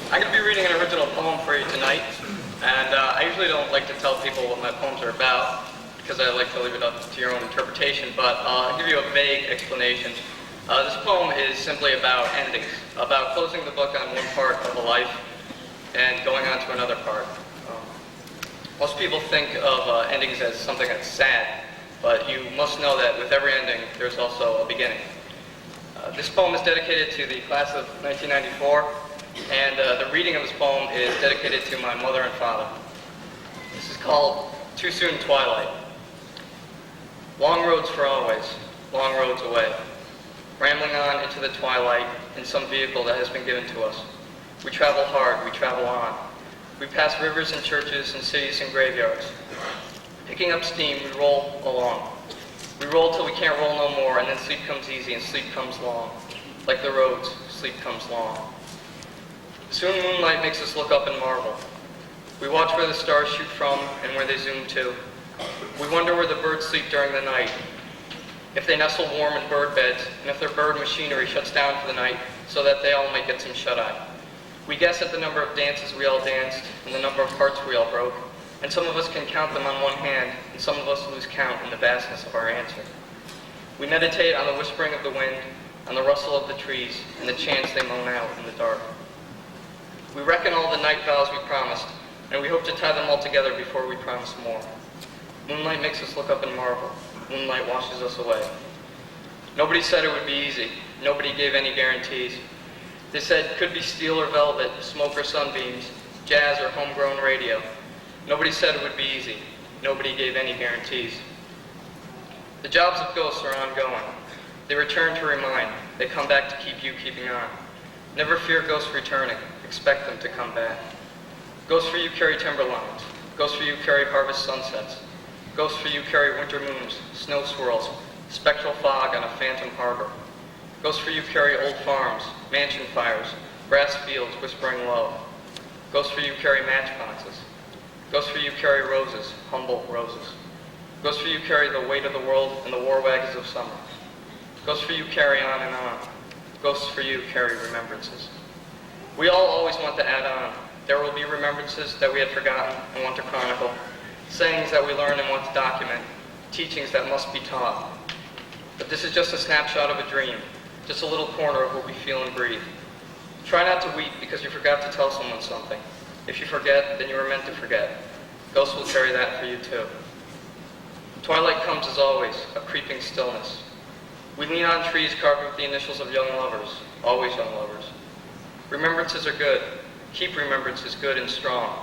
I'm going to be reading an original poem for you tonight, and I usually don't like to tell people what my poems are about, because I like to leave it up to your own interpretation, but I'll give you a vague explanation. This poem is simply about endings, about closing the book on one part of a life and going on to another part. Most people think of endings as something that's sad, but you must know that with every ending, there's also a beginning. This poem is dedicated to the class of 1994, and the reading of this poem is dedicated to my mother and father. This is called Too Soon Twilight. Long roads for always, long roads away, rambling on into the twilight in some vehicle that has been given to us. We travel hard, we travel on. We pass rivers and churches and cities and graveyards. Picking up steam, we roll along. We roll till we can't roll no more, and then sleep comes easy and sleep comes long. Like the roads, sleep comes long. Soon moonlight makes us look up and marvel. We watch where the stars shoot from and where they zoom to. We wonder where the birds sleep during the night, if they nestle warm in bird beds, and if their bird machinery shuts down for the night so that they all might get some shut-eye. We guess at the number of dances we all danced and the number of hearts we all broke, and some of us can count them on one hand, and some of us lose count in the vastness of our answer. We meditate on the whispering of the wind, on the rustle of the trees, and the chants they moan out in the dark. We reckon all the night vows we promised, and we hope to tie them all together before we promise more. Moonlight makes us look up and marvel. Moonlight washes us away. Nobody said it would be easy. Nobody gave any guarantees. They said could be steel or velvet, smoke or sunbeams, jazz or homegrown radio. Nobody said it would be easy. Nobody gave any guarantees. The jobs of ghosts are ongoing. They return to remind. They come back to keep you keeping on. Never fear ghosts returning. Expect them to come back. Ghosts for you carry timberlines. Ghosts for you carry harvest sunsets. Ghosts for you carry winter moons, snow swirls, spectral fog on a phantom harbor. Ghosts for you carry old farms, mansion fires, grass fields whispering love. Ghosts for you carry matchboxes. Ghosts for you carry roses, humble roses. Ghosts for you carry the weight of the world and the war wagons of summer. Ghosts for you carry on and on. Ghosts for you carry remembrances. We all always want to add on. There will be remembrances that we had forgotten and want to chronicle, sayings that we learn and want to document, teachings that must be taught. But this is just a snapshot of a dream, just a little corner of what we feel and breathe. Try not to weep because you forgot to tell someone something. If you forget, then you were meant to forget. Ghosts will carry that for you too. Twilight comes as always, a creeping stillness. We lean on trees carved with the initials of young lovers, always young lovers. Remembrances are good. Keep remembrances good and strong.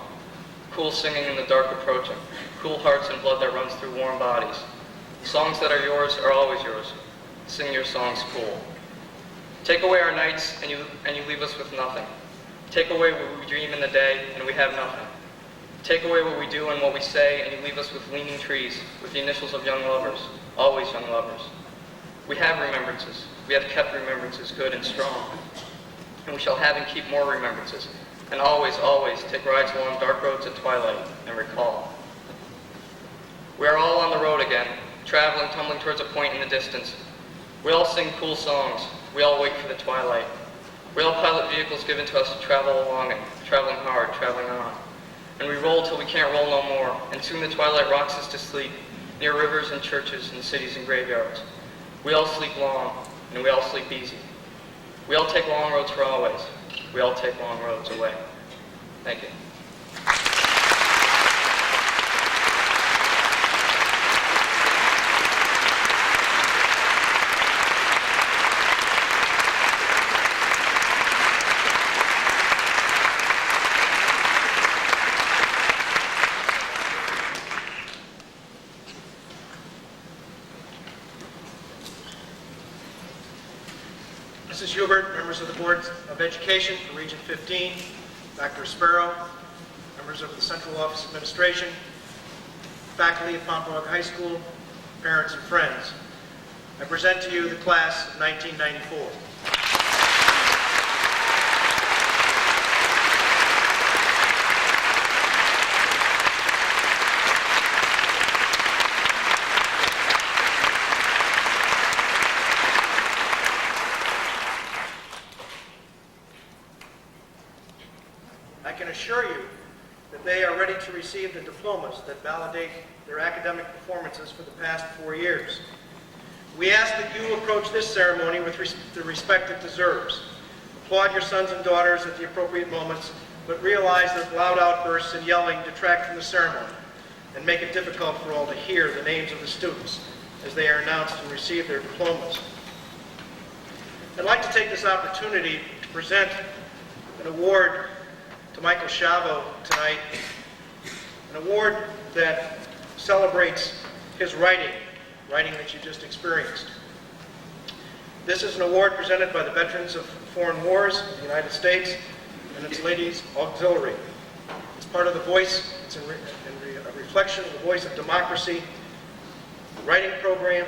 Cool singing in the dark approaching. Cool hearts and blood that runs through warm bodies. Songs that are yours are always yours. Sing your songs cool. Take away our nights and you leave us with nothing. Take away what we dream in the day and we have nothing. Take away what we do and what we say and you leave us with leaning trees, with the initials of young lovers, always young lovers. We have remembrances. We have kept remembrances good and strong. And we shall have and keep more remembrances. And always, always take rides along dark roads at twilight and recall. We are all on the road again, traveling, tumbling towards a point in the distance. We all sing cool songs. We all wait for the twilight. We all pilot vehicles given to us to travel along it, traveling hard, traveling on. And we roll till we can't roll no more, and soon the twilight rocks us to sleep, near rivers and churches and cities and graveyards. We all sleep long, and we all sleep easy. We all take long roads for always. We all take long roads away. Thank you. Mrs. Hubert, members of the Board of Education for Region 15, Dr. Sparrow, members of the Central Office Administration, faculty at Pomperaug High School, parents and friends, I present to you the class of 1994. can assure you that they are ready to receive the diplomas that validate their academic performances for the past 4 years. We ask that you approach this ceremony with the respect it deserves. Applaud your sons and daughters at the appropriate moments, but realize that loud outbursts and yelling detract from the ceremony and make it difficult for all to hear the names of the students as they are announced and receive their diplomas. I'd like to take this opportunity to present an award to Michael Chavo tonight, an award that celebrates his writing that you just experienced. This is an award presented by the Veterans of Foreign Wars of the United States and its Ladies Auxiliary. It's part of the voice, it's a reflection of the voice of democracy, the writing program,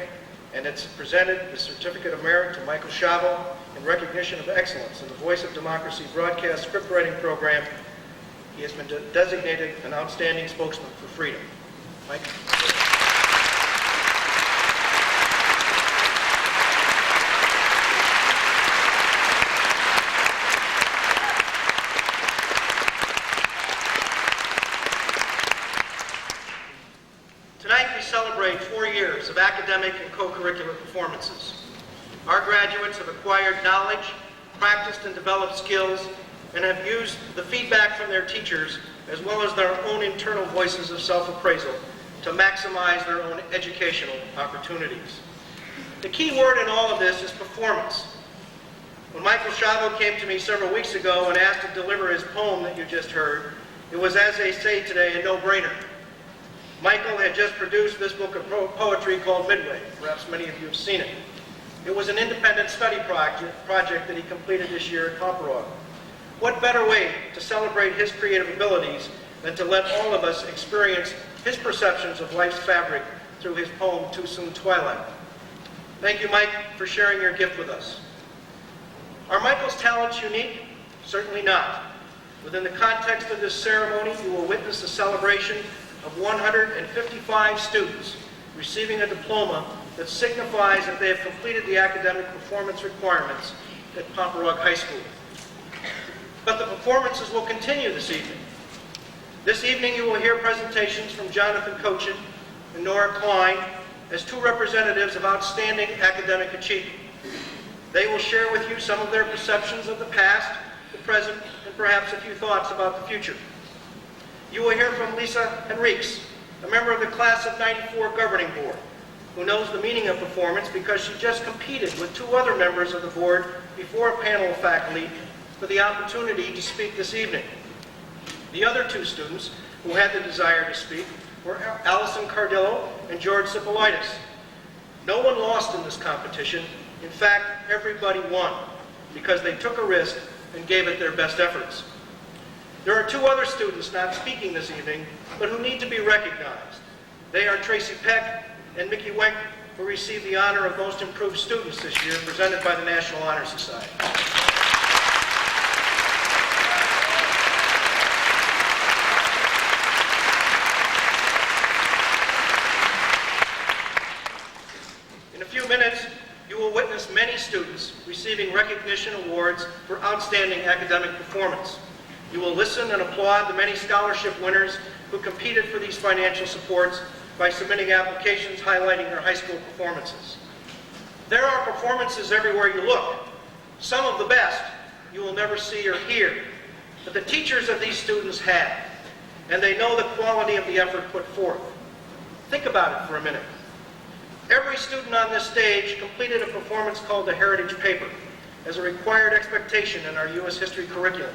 and it's presented the Certificate of Merit to Michael Chavo in recognition of excellence in the Voice of Democracy broadcast script writing program. He has been designated an outstanding spokesman for freedom. Mike? Tonight we celebrate 4 years of academic and co-curricular performances. Our graduates have acquired knowledge, practiced and developed skills, and have used the feedback from their teachers as well as their own internal voices of self-appraisal to maximize their own educational opportunities. The key word in all of this is performance. When Michael Chavo came to me several weeks ago and asked to deliver his poem that you just heard, it was, as they say today, a no-brainer. Michael had just produced this book of poetry called Midway. Perhaps many of you have seen it. It was an independent study project that he completed this year at Pomperaug. What better way to celebrate his creative abilities than to let all of us experience his perceptions of life's fabric through his poem, Too Soon Twilight. Thank you, Mike, for sharing your gift with us. Are Michael's talents unique? Certainly not. Within the context of this ceremony, you will witness the celebration of 155 students receiving a diploma that signifies that they have completed the academic performance requirements at Pomperaug High School. But the performances will continue this evening. This evening you will hear presentations from Jonathan Cochin and Nora Klein as two representatives of outstanding academic achievement. They will share with you some of their perceptions of the past, the present, and perhaps a few thoughts about the future. You will hear from Lisa Henriques, a member of the Class of '94 Governing Board, who knows the meaning of performance because she just competed with two other members of the board before a panel of faculty for the opportunity to speak this evening. The other two students who had the desire to speak were Allison Cardillo and George Sipolitis. No one lost in this competition. In fact, everybody won because they took a risk and gave it their best efforts. There are two other students not speaking this evening, but who need to be recognized. They are Tracy Peck and Mickey Wenk, who received the honor of Most Improved Students this year, presented by the National Honor Society. In a few minutes, you will witness many students receiving recognition awards for outstanding academic performance. You will listen and applaud the many scholarship winners who competed for these financial supports by submitting applications highlighting their high school performances. There are performances everywhere you look. Some of the best you will never see or hear, but the teachers of these students have, and they know the quality of the effort put forth. Think about it for a minute. Every student on this stage completed a performance called the Heritage Paper as a required expectation in our U.S. history curriculum.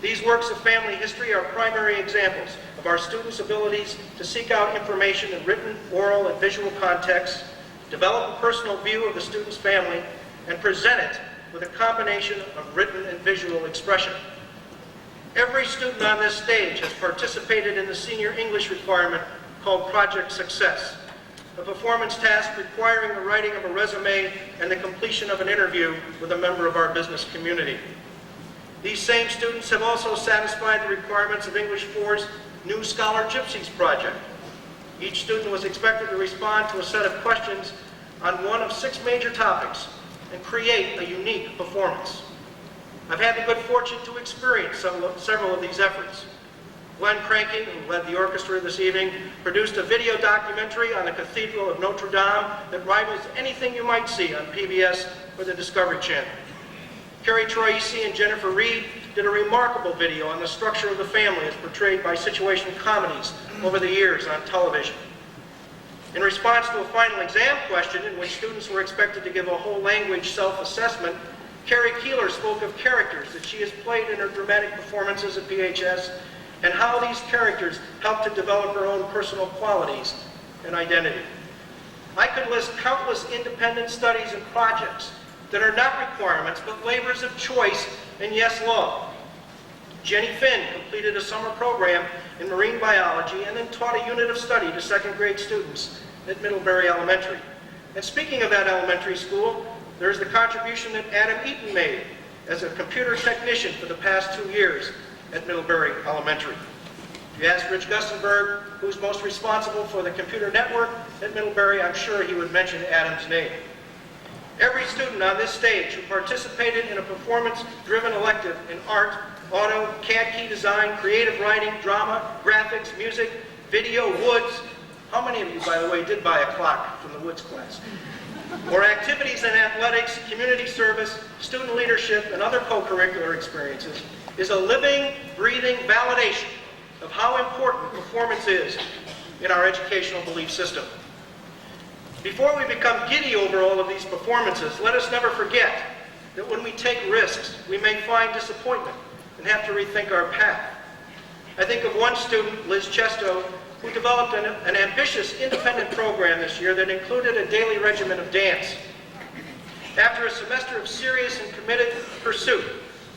These works of family history are primary examples of our students' abilities to seek out information in written, oral, and visual contexts, develop a personal view of the student's family, and present it with a combination of written and visual expression. Every student on this stage has participated in the senior English requirement called Project Success, a performance task requiring the writing of a resume and the completion of an interview with a member of our business community. These same students have also satisfied the requirements of English 4's New Scholar Gypsies project. Each student was expected to respond to a set of questions on one of 6 major topics and create a unique performance. I've had the good fortune to experience several of these efforts. Glenn Cranking, who led the orchestra this evening, produced a video documentary on the Cathedral of Notre Dame that rivals anything you might see on PBS or the Discovery Channel. Carrie Troisi and Jennifer Reed did a remarkable video on the structure of the family as portrayed by situation comedies over the years on television. In response to a final exam question in which students were expected to give a whole language self-assessment, Carrie Keeler spoke of characters that she has played in her dramatic performances at PHS and how these characters help to develop her own personal qualities and identity. I could list countless independent studies and projects that are not requirements but labors of choice and yes law. Jenny Finn completed a summer program in marine biology and then taught a unit of study to second grade students at Middlebury Elementary. And speaking of that elementary school, there's the contribution that Adam Eaton made as a computer technician for the past 2 years at Middlebury Elementary. If you ask Rich Gustenberg who's most responsible for the computer network at Middlebury, I'm sure he would mention Adam's name. Every student on this stage who participated in a performance-driven elective in art, auto, CAD key design, creative writing, drama, graphics, music, video, woods. How many of you, by the way, did buy a clock from the woods class? Or activities in athletics, community service, student leadership, and other co-curricular experiences is a living, breathing validation of how important performance is in our educational belief system. Before we become giddy over all of these performances, let us never forget that when we take risks, we may find disappointment and have to rethink our path. I think of one student, Liz Chesto, who developed an ambitious independent program this year that included a daily regimen of dance. After a semester of serious and committed pursuit,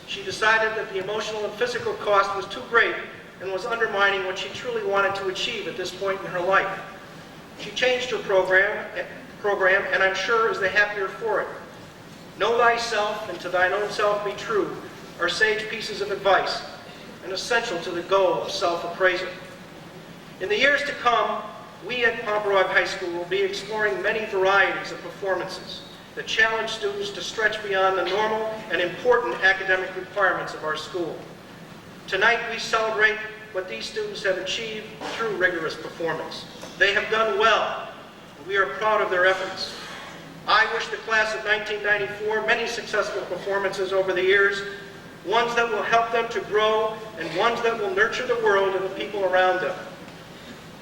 she decided that the emotional and physical cost was too great and was undermining what she truly wanted to achieve at this point in her life. She changed her program, and I'm sure is the happier for it. Know thyself and to thine own self be true are sage pieces of advice and essential to the goal of self-appraisal. In the years to come, we at Pomperaug High School will be exploring many varieties of performances that challenge students to stretch beyond the normal and important academic requirements of our school. Tonight we celebrate what these students have achieved through rigorous performance. They have done well, and we are proud of their efforts. I wish the class of 1994 many successful performances over the years, ones that will help them to grow and ones that will nurture the world and the people around them.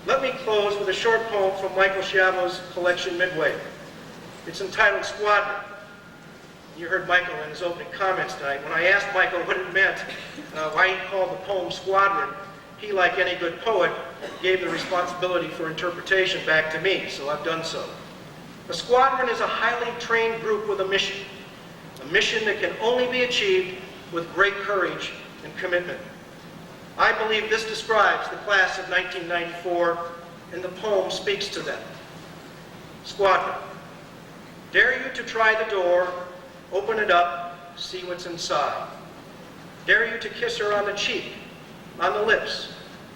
Let me close with a short poem from Michael Schiavo's collection Midway. It's entitled Squadron. You heard Michael in his opening comments tonight. When I asked Michael what it meant, why he called the poem Squadron, he, like any good poet, gave the responsibility for interpretation back to me, so I've done so. A squadron is a highly trained group with a mission that can only be achieved with great courage and commitment. I believe this describes the class of 1994, and the poem speaks to them. Squadron. Dare you to try the door, open it up, see what's inside. Dare you to kiss her on the cheek, on the lips,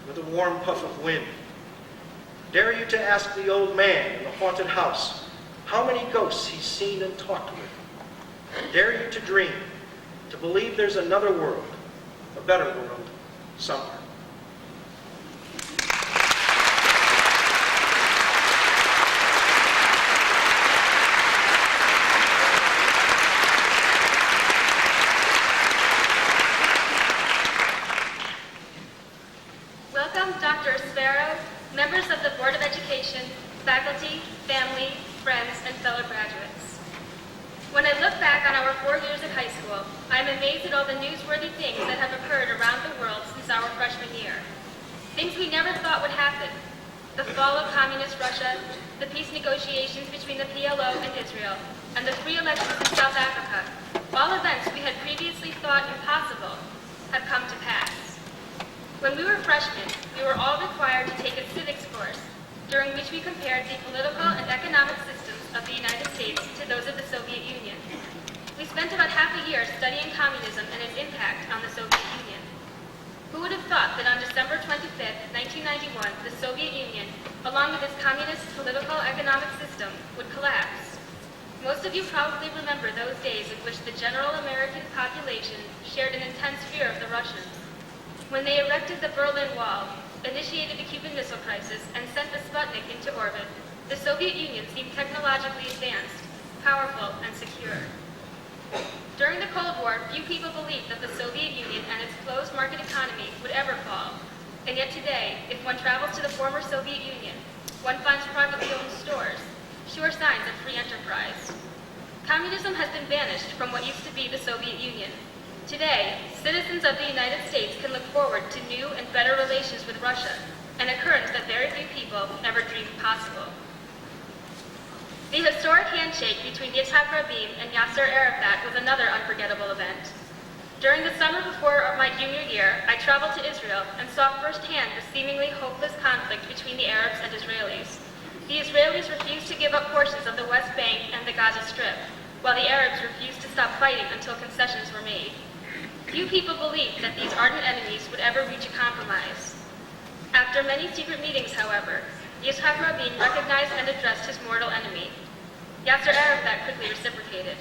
with a warm puff of wind. Dare you to ask the old man in the haunted house how many ghosts he's seen and talked with. Dare you to dream, to believe there's another world, a better world, somewhere. Welcome, Dr. Sparrow, members of the Board of Education, faculty, family, friends, and fellow graduates. When I look back on our 4 years at high school, I am amazed at all the newsworthy things that have occurred around the world since our freshman year. Things we never thought would happen. The fall of communist Russia, the peace negotiations between the PLO and Israel, and the free elections in South Africa. All events we had previously thought impossible have come to pass. When we were freshmen, we were all required to take a civics course, during which we compared the political and economic systems of the United States to those of the Soviet Union. We spent about half a year studying communism and its impact on the Soviet Union. Who would have thought that on December 25th, 1991, the Soviet Union, along with its communist political economic system, would collapse? Most of you probably remember those days in which the general American population shared an intense fear of the Russians. When they erected the Berlin Wall, initiated the Cuban Missile Crisis, and sent the Sputnik into orbit, the Soviet Union seemed technologically advanced, powerful, and secure. During the Cold War, few people believed that the Soviet Union and its closed market economy would ever fall. And yet today, if one travels to the former Soviet Union, one finds privately owned stores, sure signs of free enterprise. Communism has been banished from what used to be the Soviet Union. Today, citizens of the United States can look forward to new and better relations with Russia, an occurrence that very few people ever dreamed possible. The historic handshake between Yitzhak Rabin and Yasser Arafat was another unforgettable event. During the summer before my junior year, I traveled to Israel and saw firsthand the seemingly hopeless conflict between the Arabs and Israelis. The Israelis refused to give up portions of the West Bank and the Gaza Strip, while the Arabs refused to stop fighting until concessions were made. Few people believed that these ardent enemies would ever reach a compromise. After many secret meetings, however, Yitzhak Rabin recognized and addressed his mortal enemy. Yasser Arafat quickly reciprocated.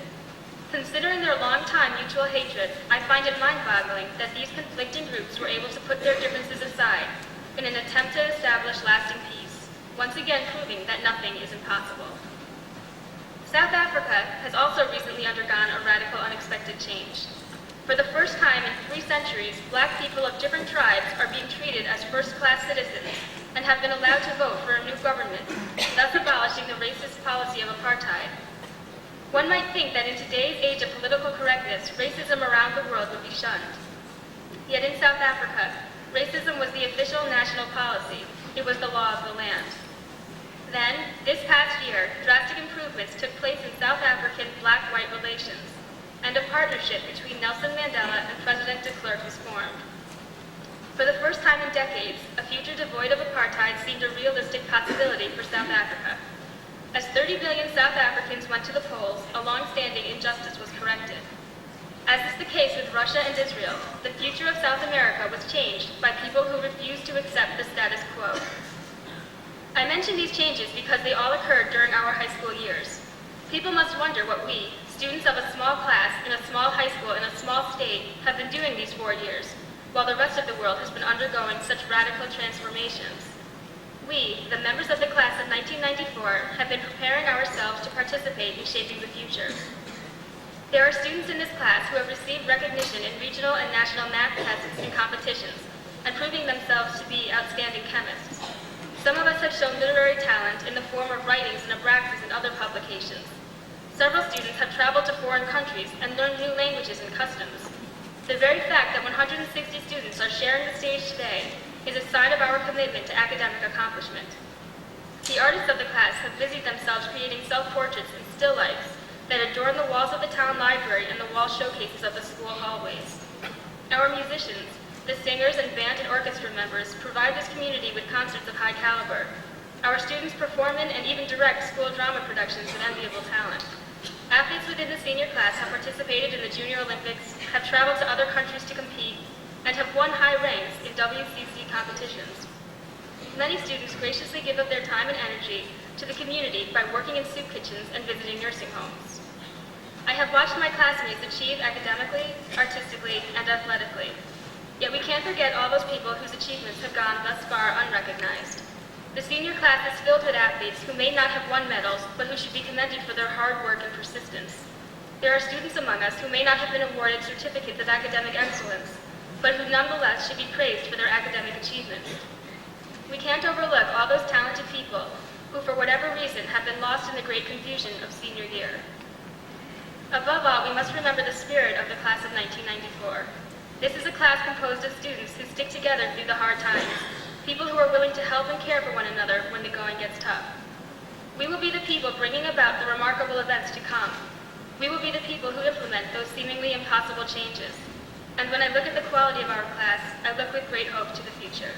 Considering their long-time mutual hatred, I find it mind-boggling that these conflicting groups were able to put their differences aside in an attempt to establish lasting peace, once again proving that nothing is impossible. South Africa has also recently undergone a radical, unexpected change. For the first time in 3 centuries, black people of different tribes are being treated as first-class citizens and have been allowed to vote for a new government, thus abolishing the racist policy of apartheid. One might think that in today's age of political correctness, racism around the world would be shunned. Yet in South Africa, racism was the official national policy. It was the law of the land. Then, this past year, drastic improvements took place in South African black-white relations, and a partnership between Nelson Mandela and President de Klerk was formed. For the first time in decades, a future devoid of apartheid seemed a realistic possibility for South Africa. As 30 million South Africans went to the polls, a long-standing injustice was corrected. As is the case with Russia and Israel, the future of South America was changed by people who refused to accept the status quo. I mention these changes because they all occurred during our high school years. People must wonder what we, students of a small class in a small high school in a small state, have been doing these 4 years, while the rest of the world has been undergoing such radical transformations. We, the members of the class of 1994, have been preparing ourselves to participate in shaping the future. There are students in this class who have received recognition in regional and national math tests and competitions, and proving themselves to be outstanding chemists. Some of us have shown literary talent in the form of writings in Abraxas and other publications. Several students have traveled to foreign countries and learned new languages and customs. The very fact that 160 students are sharing the stage today is a sign of our commitment to academic accomplishment. The artists of the class have busied themselves creating self-portraits and still lifes that adorn the walls of the town library and the wall showcases of the school hallways. Our musicians, the singers and band and orchestra members, provide this community with concerts of high caliber. Our students perform in and even direct school drama productions with enviable talent. Athletes within the senior class have participated in the Junior Olympics, have traveled to other countries to compete, and have won high ranks in WCC competitions. Many students graciously give up their time and energy to the community by working in soup kitchens and visiting nursing homes. I have watched my classmates achieve academically, artistically, and athletically. Yet we can't forget all those people whose achievements have gone thus far unrecognized. The senior class is filled with athletes who may not have won medals, but who should be commended for their hard work and persistence. There are students among us who may not have been awarded certificates of academic excellence, but who nonetheless should be praised for their academic achievements. We can't overlook all those talented people who, for whatever reason, have been lost in the great confusion of senior year. Above all, we must remember the spirit of the class of 1994. This is a class composed of students who stick together through the hard times, people who are willing to help and care for one another when the going gets tough. We will be the people bringing about the remarkable events to come. We will be the people who implement those seemingly impossible changes. And when I look at the quality of our class, I look with great hope to the future.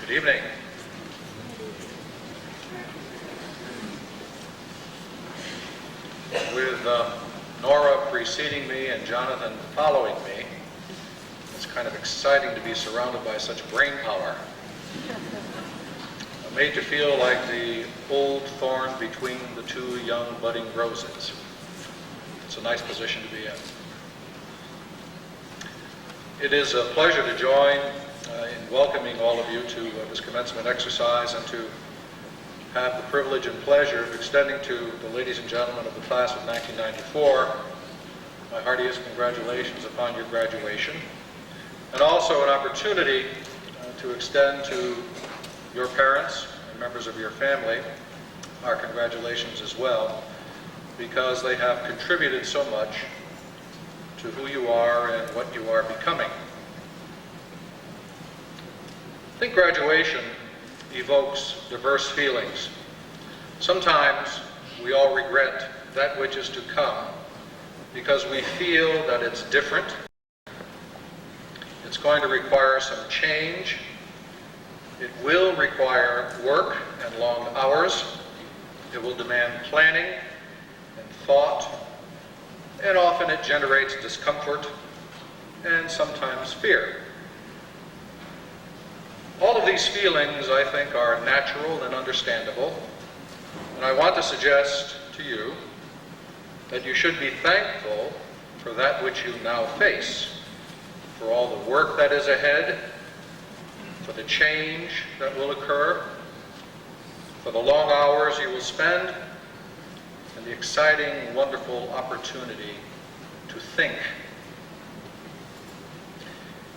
Good evening. preceding me and Jonathan following me. It's kind of exciting to be surrounded by such brain power. Made to feel like the old thorn between the two young budding roses. It's a nice position to be in. It is a pleasure to join in welcoming all of you to this commencement exercise and to have the privilege and pleasure of extending to the ladies and gentlemen of the class of 1994 my heartiest congratulations upon your graduation, and also an opportunity to extend to your parents and members of your family our congratulations as well, because they have contributed so much to who you are and what you are becoming. I think graduation evokes diverse feelings. Sometimes we all regret that which is to come because we feel that it's different. It's going to require some change. It will require work and long hours. It will demand planning and thought, and often it generates discomfort and sometimes fear. All of these feelings, I think, are natural and understandable, and I want to suggest to you that you should be thankful for that which you now face, for all the work that is ahead, for the change that will occur, for the long hours you will spend, and the exciting, wonderful opportunity to think.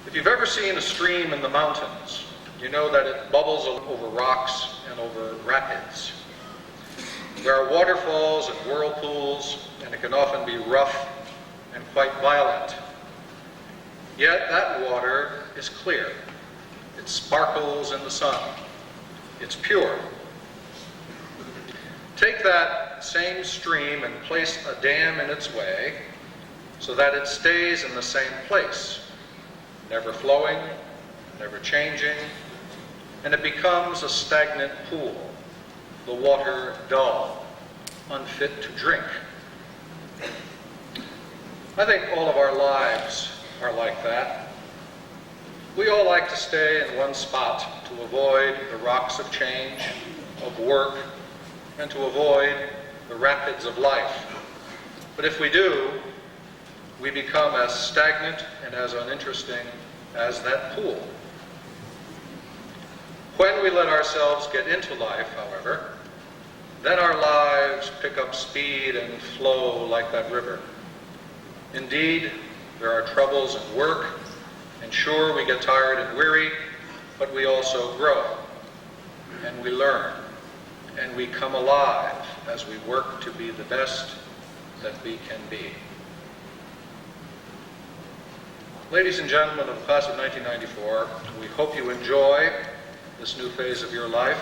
If you've ever seen a stream in the mountains, you know that it bubbles over rocks and over rapids. There are waterfalls and whirlpools, and it can often be rough and quite violent. Yet that water is clear. It sparkles in the sun. It's pure. Take that same stream and place a dam in its way so that it stays in the same place, never flowing, never changing, and it becomes a stagnant pool, the water dull, unfit to drink. I think all of our lives are like that. We all like to stay in one spot to avoid the rocks of change, of work, and to avoid the rapids of life. But if we do, we become as stagnant and as uninteresting as that pool. When we let ourselves get into life, however, then our lives pick up speed and flow like that river. Indeed, there are troubles in work, and sure, we get tired and weary, but we also grow, and we learn, and we come alive as we work to be the best that we can be. Ladies and gentlemen of the class of 1994, we hope you enjoy this new phase of your life,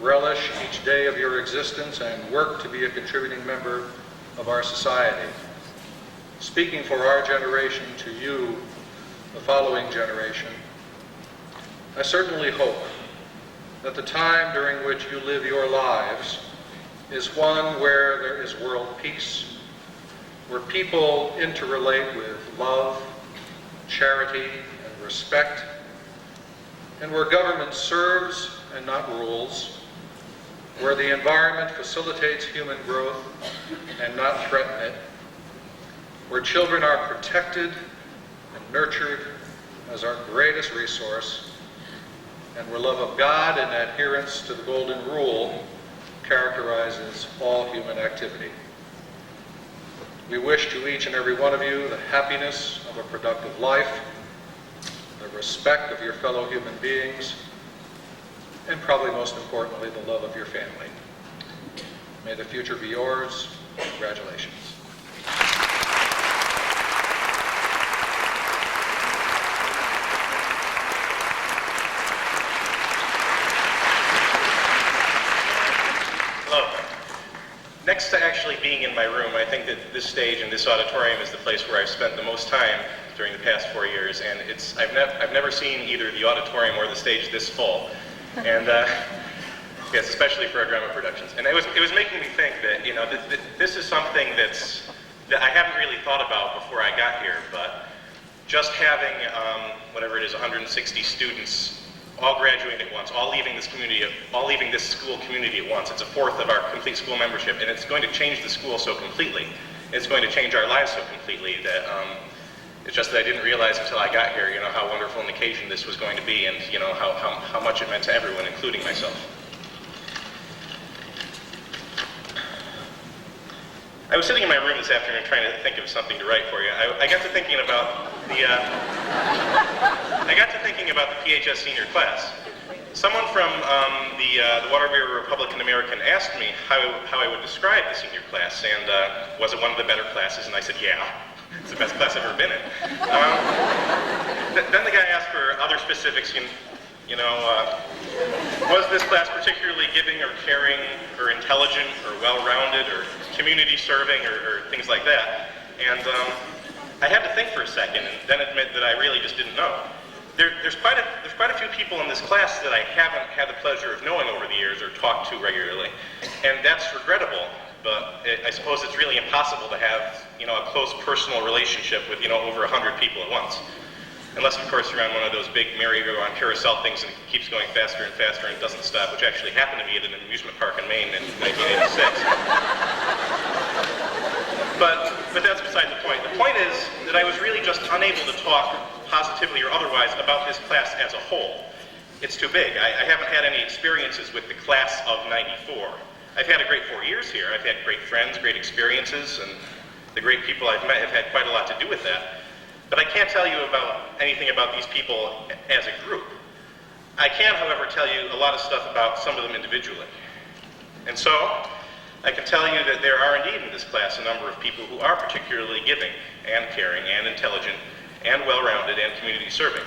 relish each day of your existence, and work to be a contributing member of our society. Speaking for our generation to you, the following generation, I certainly hope that the time during which you live your lives is one where there is world peace, where people interrelate with love, charity, and respect, and where government serves and not rules, where the environment facilitates human growth and not threaten it, where children are protected and nurtured as our greatest resource, and where love of God and adherence to the golden rule characterizes all human activity. We wish to each and every one of you the happiness of a productive life, the respect of your fellow human beings, and probably most importantly, the love of your family. May the future be yours. Congratulations. Next to actually being in my room, I think that this stage and this auditorium is the place where I've spent the most time during the past 4 years, and I've never seen either the auditorium or the stage this full, and yes, especially for our drama productions. And it was making me think that this is something that's that I haven't really thought about before I got here, but just having, whatever it is, 160 students all graduating at once, all leaving this community, all leaving this school community at once. It's a fourth of our complete school membership, and it's going to change the school so completely. It's going to change our lives so completely that it's just that I didn't realize until I got here, how wonderful an occasion this was going to be, and how much it meant to everyone, including myself. I was sitting in my room this afternoon trying to think of something to write for you. I got to thinking about the PHS senior class. Someone from the Waterbury Republican American asked me how I would describe the senior class, and was it one of the better classes? And I said, yeah, it's the best class I've ever been in. Then the guy asked for other specifics. Was this class particularly giving or caring or intelligent or well-rounded or community serving or things like that? And I had to think for a second and then admit that I really just didn't know. There's quite a few people in this class that I haven't had the pleasure of knowing over the years or talked to regularly, and that's regrettable. But I suppose it's really impossible to have a close personal relationship with over 100 people at once. Unless, of course, you're on one of those big merry-go-round carousel things and it keeps going faster and faster and doesn't stop, which actually happened to me at an amusement park in Maine in 1986. But that's beside the point. The point is that I was really just unable to talk positively or otherwise about this class as a whole. It's too big. I haven't had any experiences with the class of '94. I've had a great 4 years here. I've had great friends, great experiences, and the great people I've met have had quite a lot to do with that. But I can't tell you anything about these people as a group. I can, however, tell you a lot of stuff about some of them individually. And so, I can tell you that there are indeed in this class a number of people who are particularly giving and caring and intelligent and well-rounded and community serving.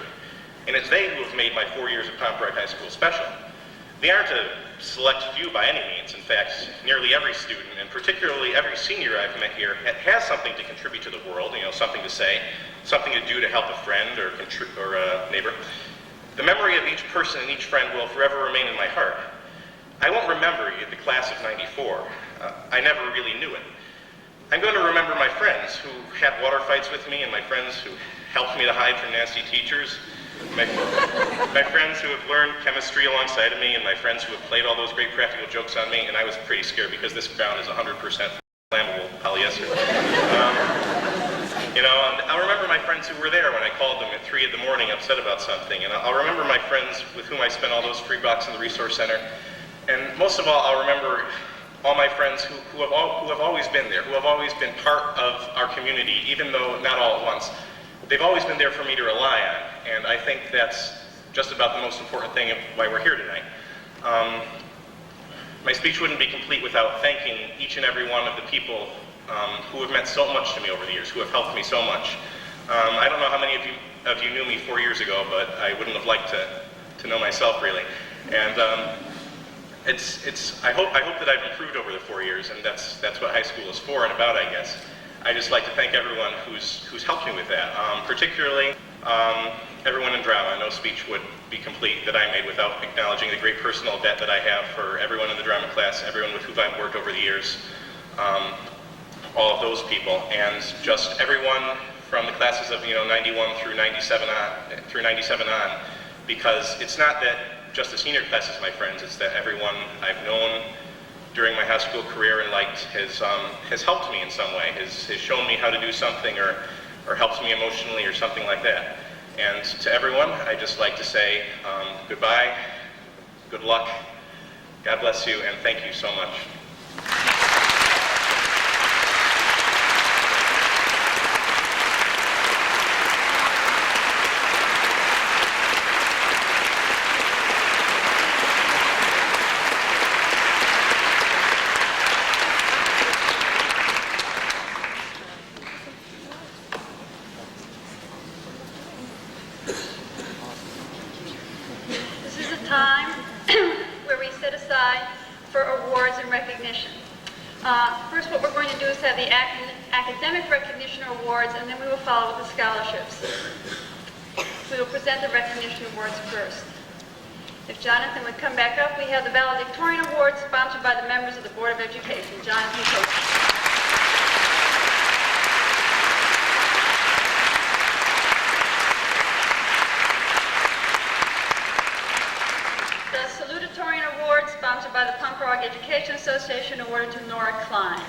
And it's they who have made my 4 years at Pomperaug High School special. They aren't a select few by any means. In fact, nearly every student, and particularly every senior I've met here, has something to contribute to the world, something to say, something to do to help a friend or a neighbor. The memory of each person and each friend will forever remain in my heart. I won't remember the class of '94. I never really knew it. I'm going to remember my friends who had water fights with me, and my friends who helped me to hide from nasty teachers, my friends who have learned chemistry alongside of me, and my friends who have played all those great practical jokes on me, and I was pretty scared because this ground is 100% flammable polyester. And I'll remember my friends who were there when I called them at 3 in the morning upset about something, and I'll remember my friends with whom I spent all those free bucks in the Resource Center, and most of all, I'll remember all my friends who have always been there, who have always been part of our community, even though not all at once. They've always been there for me to rely on, and I think that's just about the most important thing of why we're here tonight. My speech wouldn't be complete without thanking each and every one of the people who have meant so much to me over the years, who have helped me so much. I don't know how many of you knew me 4 years ago, but I wouldn't have liked to know myself really. And I hope that I've improved over the 4 years, and that's what high school is for and about, I guess. I just like to thank everyone who's helped me with that, particularly everyone in drama. No speech would be complete that I made without acknowledging the great personal debt that I have for everyone in the drama class, everyone with whom I've worked over the years, all of those people, and just everyone from the classes of 91 through 97 on, because it's not that just the senior class is my friends, it's that everyone I've known during my high school career and liked has helped me in some way, has shown me how to do something or helped me emotionally or something like that. And to everyone, I'd just like to say goodbye, good luck, God bless you, and thank you so much. First, what we're going to do is have the academic recognition awards, and then we will follow with the scholarships. We will present the recognition awards first. If Jonathan would come back up, we have the valedictorian awards sponsored by the members of the Board of Education. Jonathan, please. Education Association awarded to Nora Klein.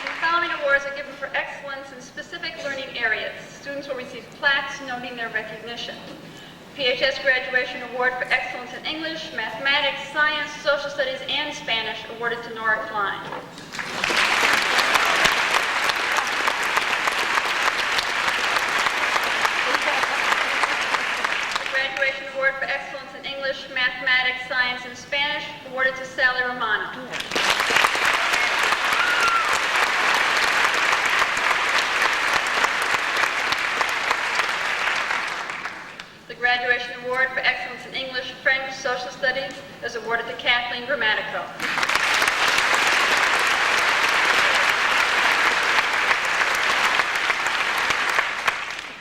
The following awards are given for excellence in specific learning areas. Students will receive plaques noting their recognition. PHS Graduation Award for Excellence in English, Mathematics, Science, Social Studies, and Spanish awarded to Nora Klein. The Graduation Award for Excellence in English, Mathematics, Science, and Spanish awarded to Sally Romano. The Graduation Award for Excellence in English, French, Social Studies is awarded to Kathleen Grammatico.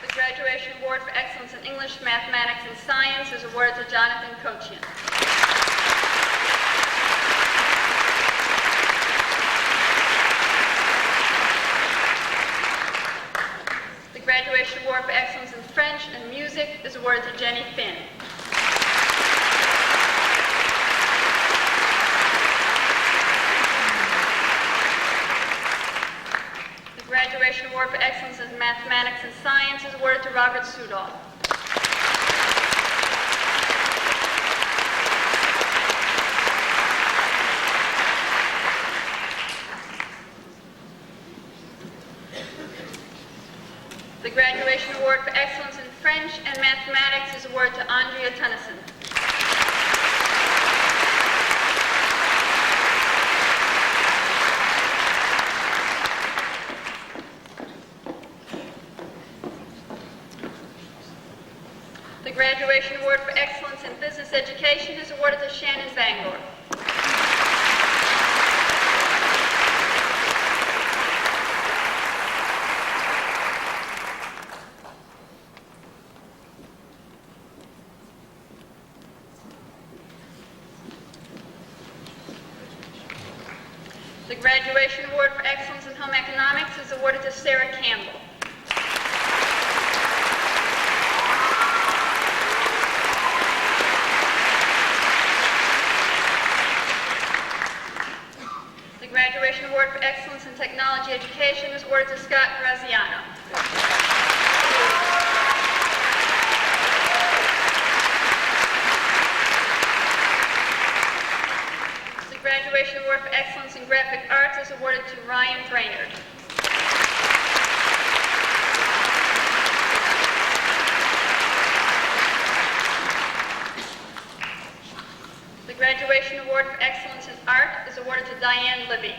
The Graduation Award for Excellence in English, Mathematics, and Science is awarded to Jonathan Kochian. The Graduation Award for Excellence in French and Music is awarded to Jenny Finn. The Graduation Award for Excellence in Mathematics and Science is awarded to Robert Sudol. The Graduation Award for Excellence in French and Mathematics is awarded to Andrea Tennyson. The Graduation Award for Excellence in Business Education is awarded to Shannon Bangor. The Graduation Award for Excellence in Home Economics is awarded to Sarah Campbell. The Graduation Award for Excellence in Technology Education is awarded to Scott Graziano. The Graduation Award for Excellence in Graphic Arts is awarded to Ryan Brainerd. The Graduation Award for Excellence in Art is awarded to Diane Libby.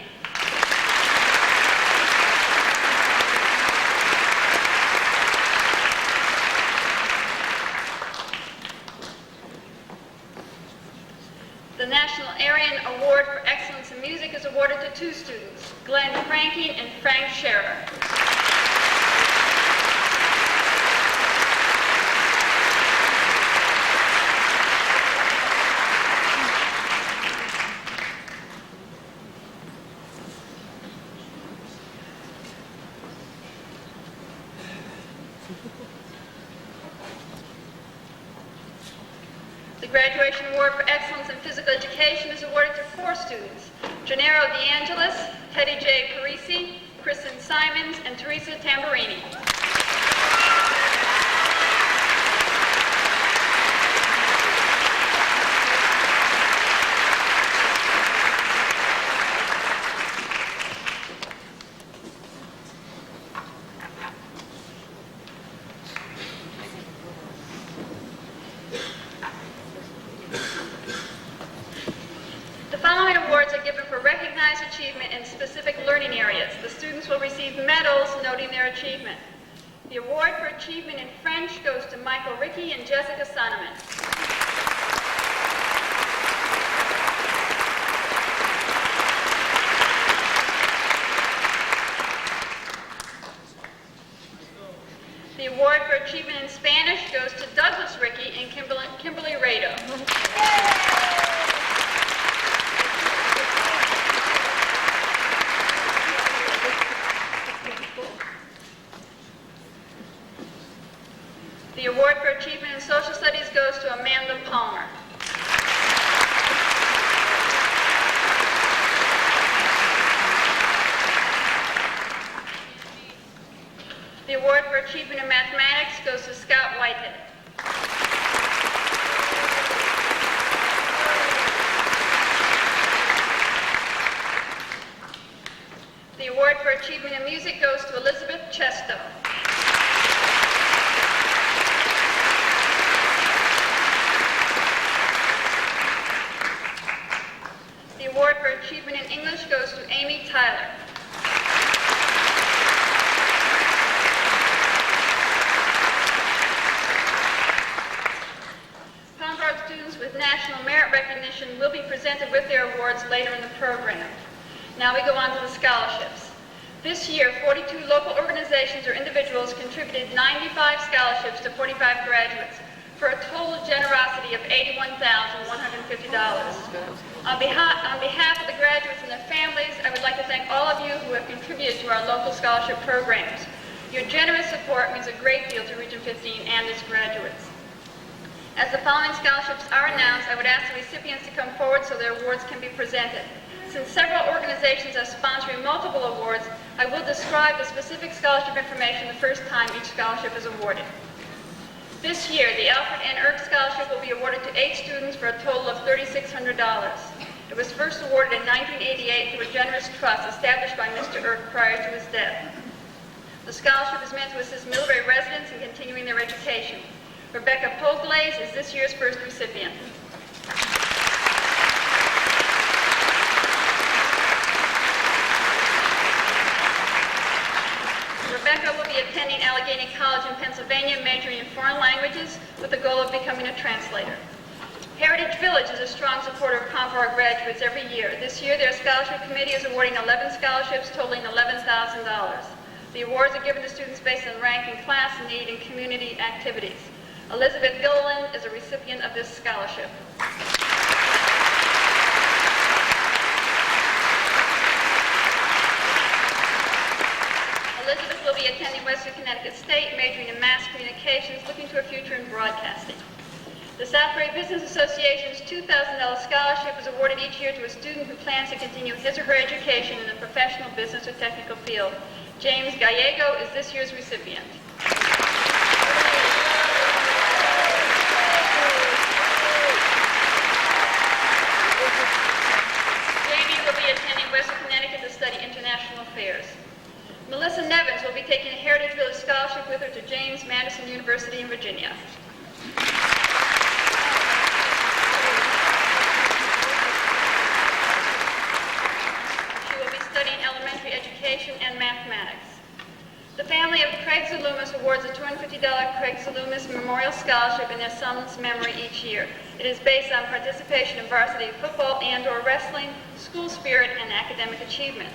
The National Aryan Award for Excellence in Music is awarded to two students, Glenn Franking and Frank Scherer. The Graduation Award for Excellence in Physical Education is awarded to four students, Gennaro DeAngelis, Teddy J. Parisi, Kristen Simons, and Teresa Tamburini. The following awards are given for recognized achievement in specific learning areas. The students will receive medals noting their achievement. The award for achievement in French goes to Michael Rickey and Jessica Sonneman. The award for achievement in Spanish goes to Douglas Rickey and Kimberly Rado. The award for achievement in achievement in mathematics goes to Scott Whitehead. The award for achievement in music goes to Elizabeth Chesto. The award for achievement in English goes to Amy Tyler. Pomperaug students with national merit recognition will be presented with their awards later in the program. Now we go on to the scholarships. This year, 42 local organizations or individuals contributed 95 scholarships to 45 graduates for a total generosity of $81,150. On behalf of the graduates and their families, I would like to thank all of you who have contributed to our local scholarship programs. Your generous support means a great deal to Region 15 and its graduates. As the following scholarships are announced, I would ask the recipients to come forward so their awards can be presented. Since several organizations are sponsoring multiple awards, I will describe the specific scholarship information the first time each scholarship is awarded. This year, the Alfred N. Erck Scholarship will be awarded to 8 students for a total of $3,600. It was first awarded in 1988 through a generous trust established by Mr. Erck prior to his death. The scholarship is meant to assist Middlebury residents in continuing their education. Rebecca Poglaze is this year's first recipient. Rebecca will be attending Allegheny College in Pennsylvania, majoring in foreign languages with the goal of becoming a translator. Heritage Village is a strong supporter of Pomperaug graduates every year. This year, their scholarship committee is awarding 11 scholarships totaling $11,000. The awards are given to students based on rank in class, need, and community activities. Elizabeth Gilliland is a recipient of this scholarship. Elizabeth will be attending Western Connecticut State, majoring in mass communications, looking to a future in broadcasting. The Southbury Business Association's $2,000 scholarship is awarded each year to a student who plans to continue his or her education in a professional, business, or technical field. James Gallego is this year's recipient. Jamie will be attending Western Connecticut to study international affairs. Melissa Nevins will be taking a Heritage Village Scholarship with her to James Madison University in Virginia. She will be studying elementary education and mathematics. The family of Craig Zalumis awards a $250 Craig Zalumis Memorial Scholarship in their son's memory each year. It is based on participation in varsity football and/or wrestling, school spirit, and academic achievement.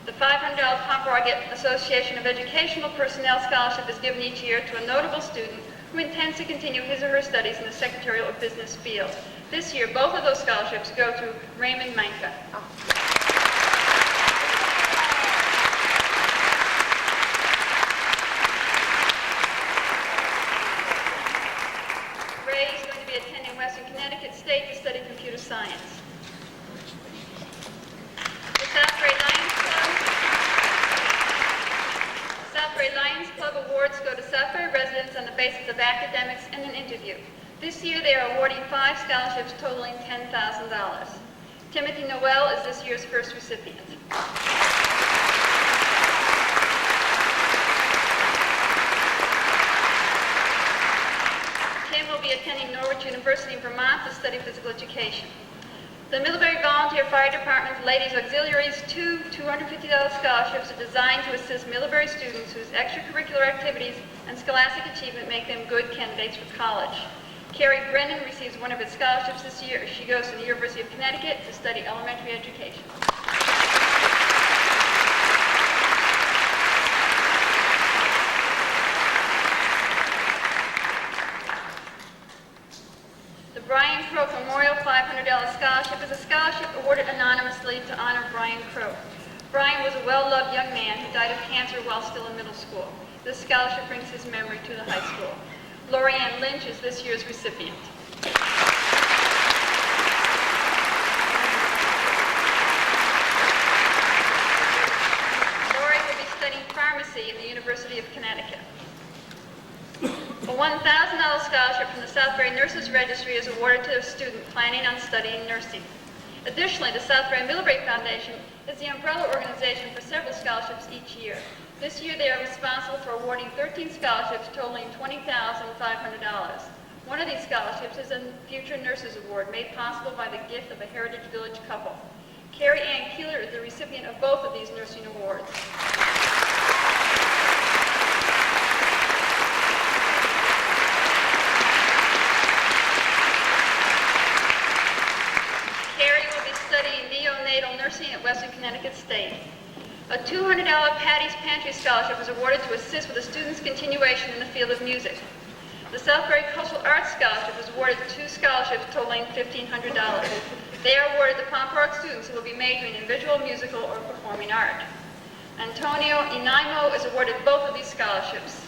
The $500 Pomperaug Association of Educational Personnel Scholarship is given each year to a notable student who intends to continue his or her studies in the secretarial or business field. This year, both of those scholarships go to Raymond Manka. Ray is going to be attending Western Connecticut State to study computer science. The Southbury Lions Club awards go to Southbury residents on the basis of academics and an interview. This year they are awarding 5 scholarships totaling $10,000. Timothy Noel is this year's first recipient. Tim will be attending Norwich University in Vermont to study physical education. The Middlebury Volunteer Fire Department Ladies Auxiliaries' two $250 scholarships are designed to assist Middlebury students whose extracurricular activities and scholastic achievement make them good candidates for college. Carrie Brennan receives one of its scholarships this year as she goes to the University of Connecticut to study elementary education. The Brian Croak Memorial $500 Scholarship is a scholarship awarded anonymously to honor Brian Croak. Brian was a well-loved young man who died of cancer while still in middle school. This scholarship brings his memory to the high school. Lori Ann Lynch is this year's recipient. Lori will be studying pharmacy at the University University of Connecticut. A $1,000 scholarship from the Southbury Nurses Registry is awarded to a student planning on studying nursing. Additionally, the Southbury Middlebury Foundation is the umbrella organization for several scholarships each year. This year, they are responsible for awarding 13 scholarships totaling $20,500. One of these scholarships is a Future Nurses Award made possible by the gift of a Heritage Village couple. Carrie Ann Keeler is the recipient of both of these nursing awards. Carrie will be studying neonatal nursing at Western Connecticut State. A $200 Patty's Pantry Scholarship is awarded to assist with a student's continuation in the field of music. The Southbury Cultural Arts Scholarship is awarded 2 scholarships totaling $1,500. They are awarded to Pomperaug students who will be majoring in visual, musical, or performing art. Antonio Inaimo is awarded both of these scholarships.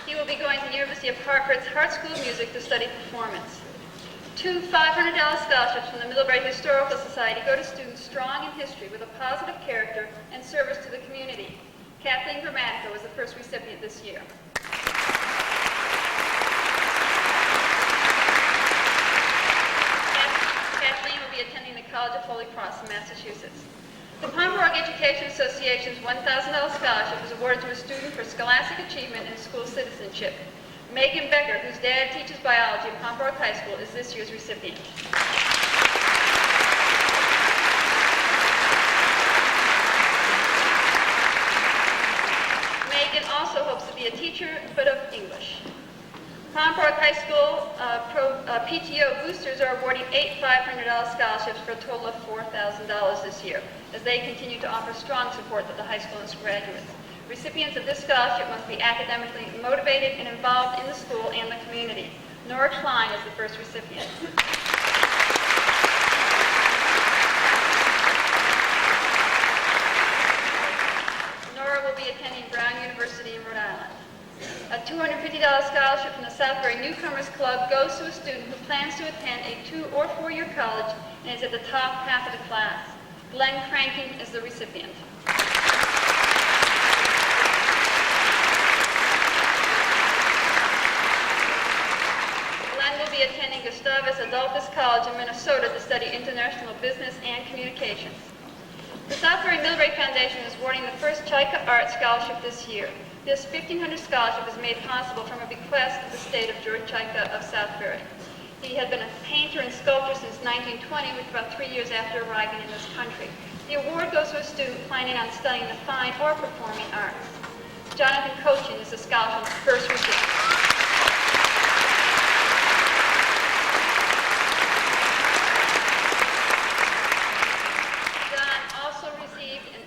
He will be going to the University of Hartford's Hart School of Music to study performance. 2 $500 scholarships from the Middlebury Historical Society go to students strong in history with a positive character and service to the community. Kathleen Grammatico was the first recipient this year. Kathleen will be attending the College of Holy Cross in Massachusetts. The Pomperaug Education Association's $1,000 scholarship is awarded to a student for scholastic achievement and school citizenship. Megan Becker, whose dad teaches biology at Pomperaug High School, is this year's recipient. Megan also hopes to be a teacher, but of English. Pomperaug High School PTO boosters are awarding 8 $500 scholarships for a total of $4,000 this year, as they continue to offer strong support to the high school and its graduates. Recipients of this scholarship must be academically motivated and involved in the school and the community. Nora Klein is the first recipient. Nora will be attending Brown University in Rhode Island. A $250 scholarship from the Southbury Newcomers Club goes to a student who plans to attend a 2- or 4-year college and is at the top half of the class. Glenn Cranking is the recipient. Glenn will be attending Gustavus Adolphus College in Minnesota to study international business and communications. The Southbury Middlebury Foundation is awarding the first Chaika Art Scholarship this year. This 1,500 scholarship is made possible from a bequest of the estate of George Chaika of Southbury. He had been a painter and sculptor since 1920, which was about 3 years after arriving in this country. The award goes to a student planning on studying the fine or performing arts. Jonathan Cochin is the scholarship's first recipient.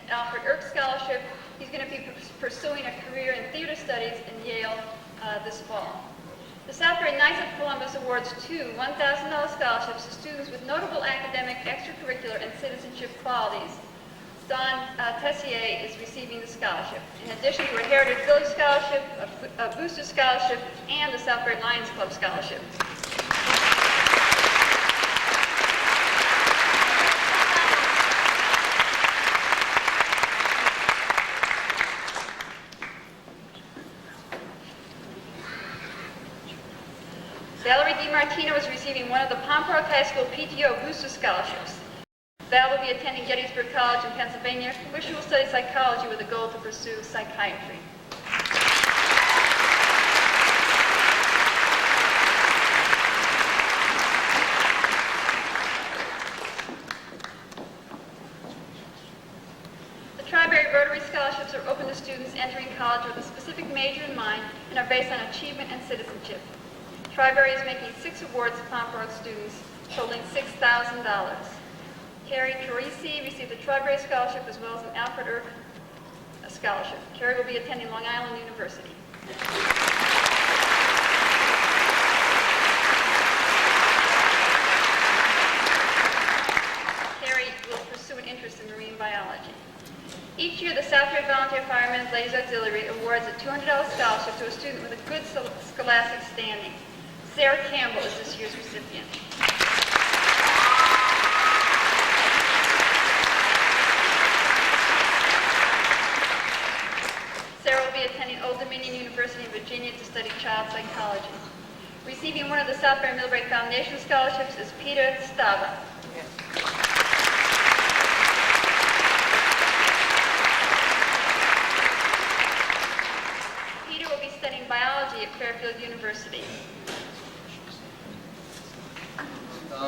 Alfred Irk Scholarship. He's going to be pursuing a career in theater studies in Yale this fall. The Southbury Knights of Columbus awards 2 $1,000 scholarships to students with notable academic, extracurricular, and citizenship qualities. Don Tessier is receiving the scholarship, in addition to a Heritage Village Scholarship, a Booster Scholarship, and the Southbury Lions Club Scholarship. Valerie DiMartino is receiving one of the Pomperaug High School PTO Booster Scholarships. Val will be attending Gettysburg College in Pennsylvania, where she will study psychology with a goal to pursue psychiatry. The Tri-Berry Rotary Scholarships are open to students entering college with a specific major in mind and are based on achievement and citizenship. Tri-Berry is making 6 awards to Pomperaug students, totaling $6,000. Carrie Teresi received a Tri-Berry Scholarship as well as an Alfred Irk Scholarship. Carrie will be attending Long Island University. Carrie will pursue an interest in marine biology. Each year, the Southbury Volunteer Firemen's Ladies Auxiliary awards a $200 scholarship to a student with a good scholastic standing. Sarah Campbell is this year's recipient. Sarah will be attending Old Dominion University in Virginia to study child psychology. Receiving one of the Southbury Millbrae Foundation scholarships is Peter Stava. Peter will be studying biology at Fairfield University.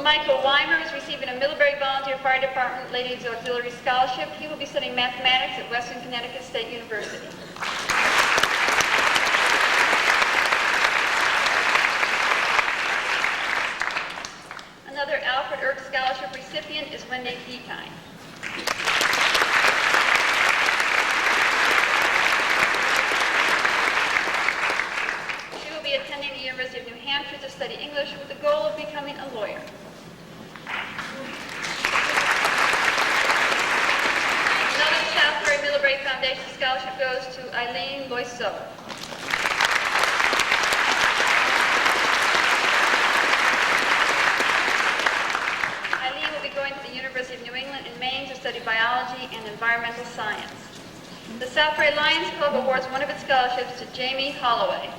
Michael Weimer is receiving a Millbrae Volunteer Fire Department Ladies Auxiliary Scholarship. He will be studying mathematics at Western Connecticut State University. Another Alfred Erck Scholarship recipient is Wendy Deekine. She will be attending the University of New Hampshire to study English with the goal of becoming a lawyer. Another Southbury Millbrae Foundation scholarship goes to Eileen Loiseau. Eileen will be going to the University of New England in Maine to study biology and environmental science. The Southbury Lions Club awards one of its scholarships to Jamie Holloway.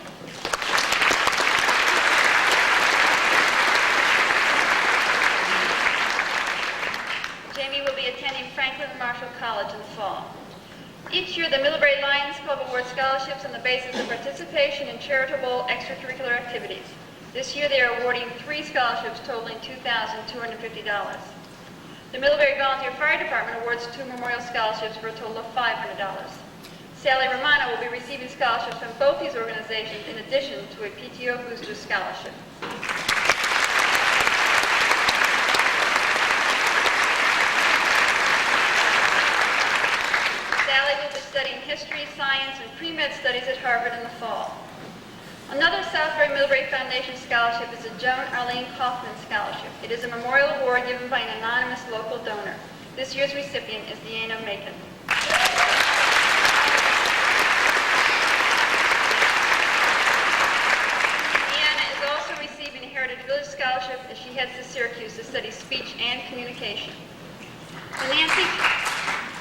Jamie will be attending Franklin Marshall College in the fall. Each year, the Millbrae Lions Club awards scholarships on the basis of participation in charitable extracurricular activities. This year, they are awarding 3 scholarships totaling $2,250. The Millbrae Volunteer Fire Department awards 2 memorial scholarships for a total of $500. Sally Romano will be receiving scholarships from both these organizations in addition to a PTO Booster Scholarship. Sally will be studying history, science, and pre-med studies at Harvard in the fall. Another Southbury Millbrae Foundation scholarship is the Joan Arlene Kaufman Scholarship. It is a memorial award given by an anonymous local donor. This year's recipient is Deanna Macon. Deanna is also receiving a Heritage Village Scholarship as she heads to Syracuse to study speech and communication.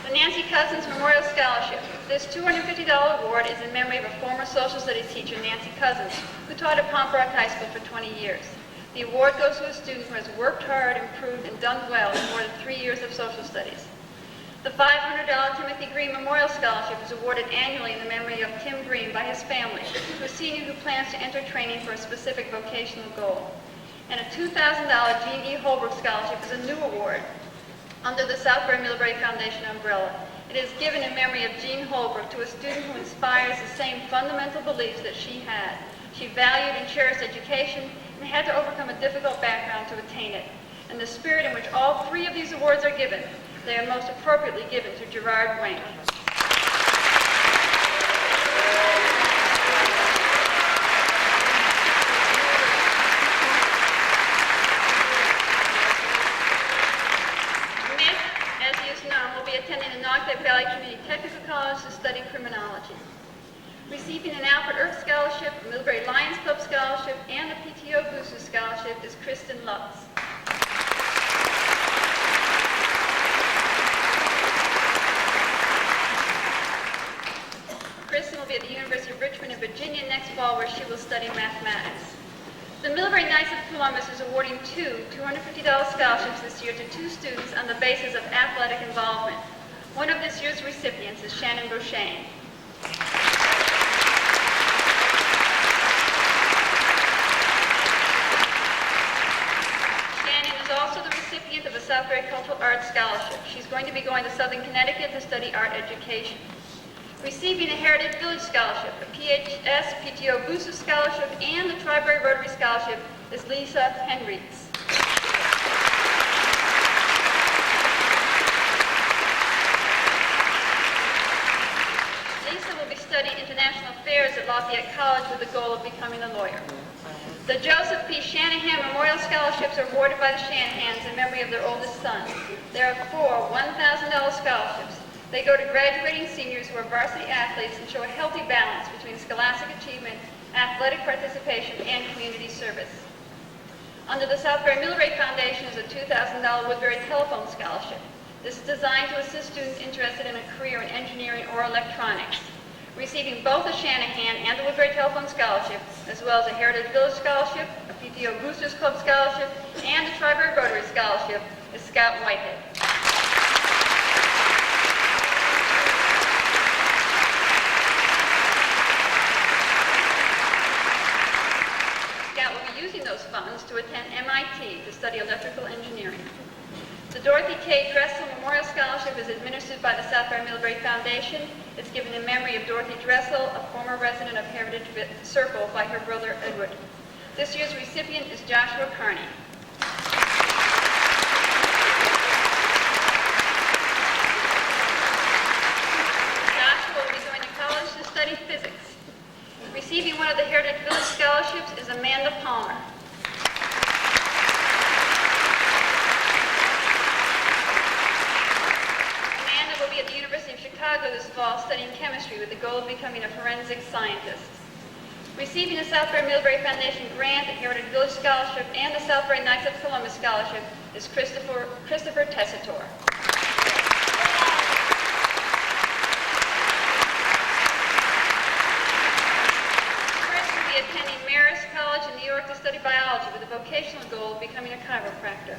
The Nancy Cousins Memorial Scholarship. This $250 award is in memory of a former social studies teacher, Nancy Cousins, who taught at Pomperaug High School for 20 years. The award goes to a student who has worked hard, improved, and done well in more than 3 years of social studies. The $500 Timothy Green Memorial Scholarship is awarded annually in the memory of Tim Green by his family, to a senior who plans to enter training for a specific vocational goal. And a $2,000 Jean E. Holbrook Scholarship is a new award under the Southbury Millbrae Foundation umbrella. It is given in memory of Jean Holbrook to a student who inspires the same fundamental beliefs that she had. She valued and cherished education and had to overcome a difficult background to attain it. In the spirit in which all 3 of these awards are given, they are most appropriately given to Gerard Wayne. Attending the Naugatuck Valley Community Technical College to study criminology. Receiving an Alfred Erck Scholarship, a Millbrae Lions Club Scholarship, and a PTO Booster Scholarship is Kristen Lutz. Kristen will be at the University of Richmond in Virginia next fall, where she will study mathematics. The Millbrae Knights of Columbus is awarding 2 $250 scholarships this year to 2 students on the basis of athletic involvement. One of this year's recipients is Shannon Beauchesne. Shannon is also the recipient of a Southbury Cultural Arts Scholarship. She's going to be going to Southern Connecticut to study art education. Receiving a Heritage Village Scholarship, a PHS PTO Booster Scholarship, and the Tri-Bury Rotary Scholarship is Lisa Henriques. Lisa will be studying international affairs at Lafayette College with the goal of becoming a lawyer. The Joseph P. Shanahan Memorial Scholarships are awarded by the Shanahans in memory of their oldest son. There are 4 $1,000 scholarships. They go to graduating seniors who are varsity athletes and show a healthy balance between scholastic achievement, athletics, athletic participation, and community service. Under the Southbury Millbrae Foundation is a $2,000 Woodbury Telephone Scholarship. This is designed to assist students interested in a career in engineering or electronics. Receiving both the Shanahan and the Woodbury Telephone Scholarship, as well as a Heritage Village Scholarship, a PTO Boosters Club Scholarship, and a Tri-Bury Rotary Scholarship, is Scout Whitehead. Scout will be using those funds to attend MIT to study electrical engineering. The Dorothy K. Dressel Memorial Scholarship is administered by the Southbury Millbrae Foundation. It's given in memory of Dorothy Dressel, a former resident of Heritage Circle, by her brother Edward. This year's recipient is Joshua Carney. Joshua will be going to college to study physics. Receiving one of the Heritage Village Scholarships is Amanda Palmer. Amanda will be at the University of Chicago this fall studying chemistry with the goal of becoming a forensic scientist. Receiving the Southbury Millbrae Foundation grant, the Heritage Village Scholarship, and the Southbury Knights of Columbus Scholarship is Christopher Tessitore. Attending Marist College in New York to study biology with the vocational goal of becoming a chiropractor.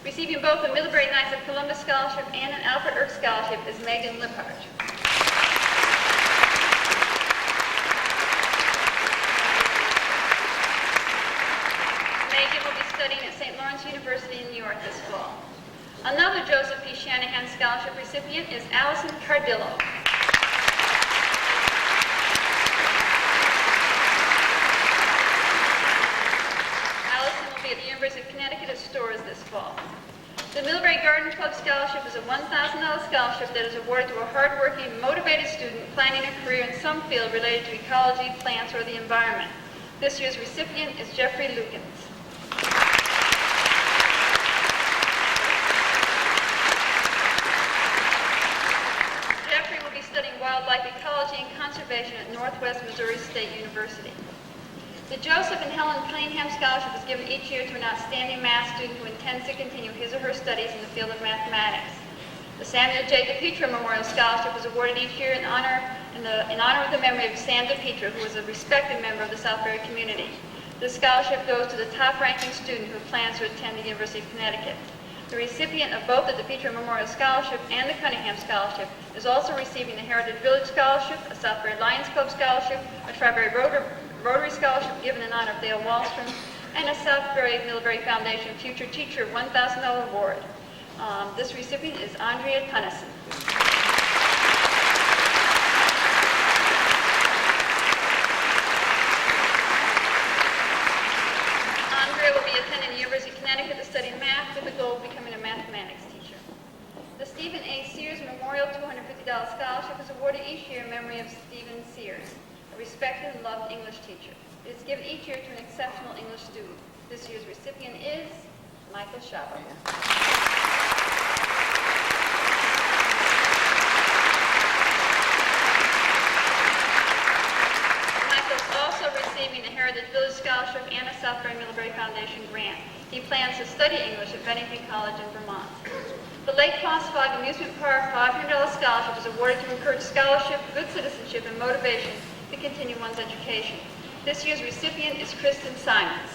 Receiving both the Millbrae Knights of Columbus Scholarship and an Alfred Erck Scholarship is Megan Lippard. Megan will be studying at St. Lawrence University in New York this fall. Another Joseph P. Shanahan Scholarship recipient is Allison Cardillo. At the University of Connecticut at Storrs this fall. The Millbrae Garden Club Scholarship is a $1,000 scholarship that is awarded to a hardworking, motivated student planning a career in some field related to ecology, plants, or the environment. This year's recipient is Jeffrey Lukens. Jeffrey will be studying wildlife ecology and conservation at Northwest Missouri State University. The Joseph and Helen Cunningham Scholarship is given each year to an outstanding math student who intends to continue his or her studies in the field of mathematics. The Samuel J. DePietro Memorial Scholarship is awarded each year in honor of the memory of Sam DePietro, who was a respected member of the Southbury community. This scholarship goes to the top-ranking student who plans to attend the University of Connecticut. The recipient of both the DePietro Memorial Scholarship and the Cunningham Scholarship is also receiving the Heritage Village Scholarship, a Southbury Lions Club Scholarship, a Tri-Bury Rotary Scholarship given in honor of Dale Wallstrom, and a Southbury Millbrae Foundation Future Teacher $1,000 award. This recipient is Andrea Tunnison. Andrea will be attending the University of Connecticut to study math with the goal of becoming a mathematics teacher. The Stephen A. Sears Memorial $250 Scholarship is awarded each year in memory of Stephen Sears, a respected and loved English teacher. It is given each year to an exceptional English student. This year's recipient is Michael Shabo. Michael's also receiving a Heritage Village Scholarship and a Southbury Millbrae Foundation grant. He plans to study English at Bennington College in Vermont. The Lake Fossfog Amusement Park $500 Scholarship is awarded to encourage scholarship, good citizenship, and motivation to continue one's education. This year's recipient is Kristen Simons.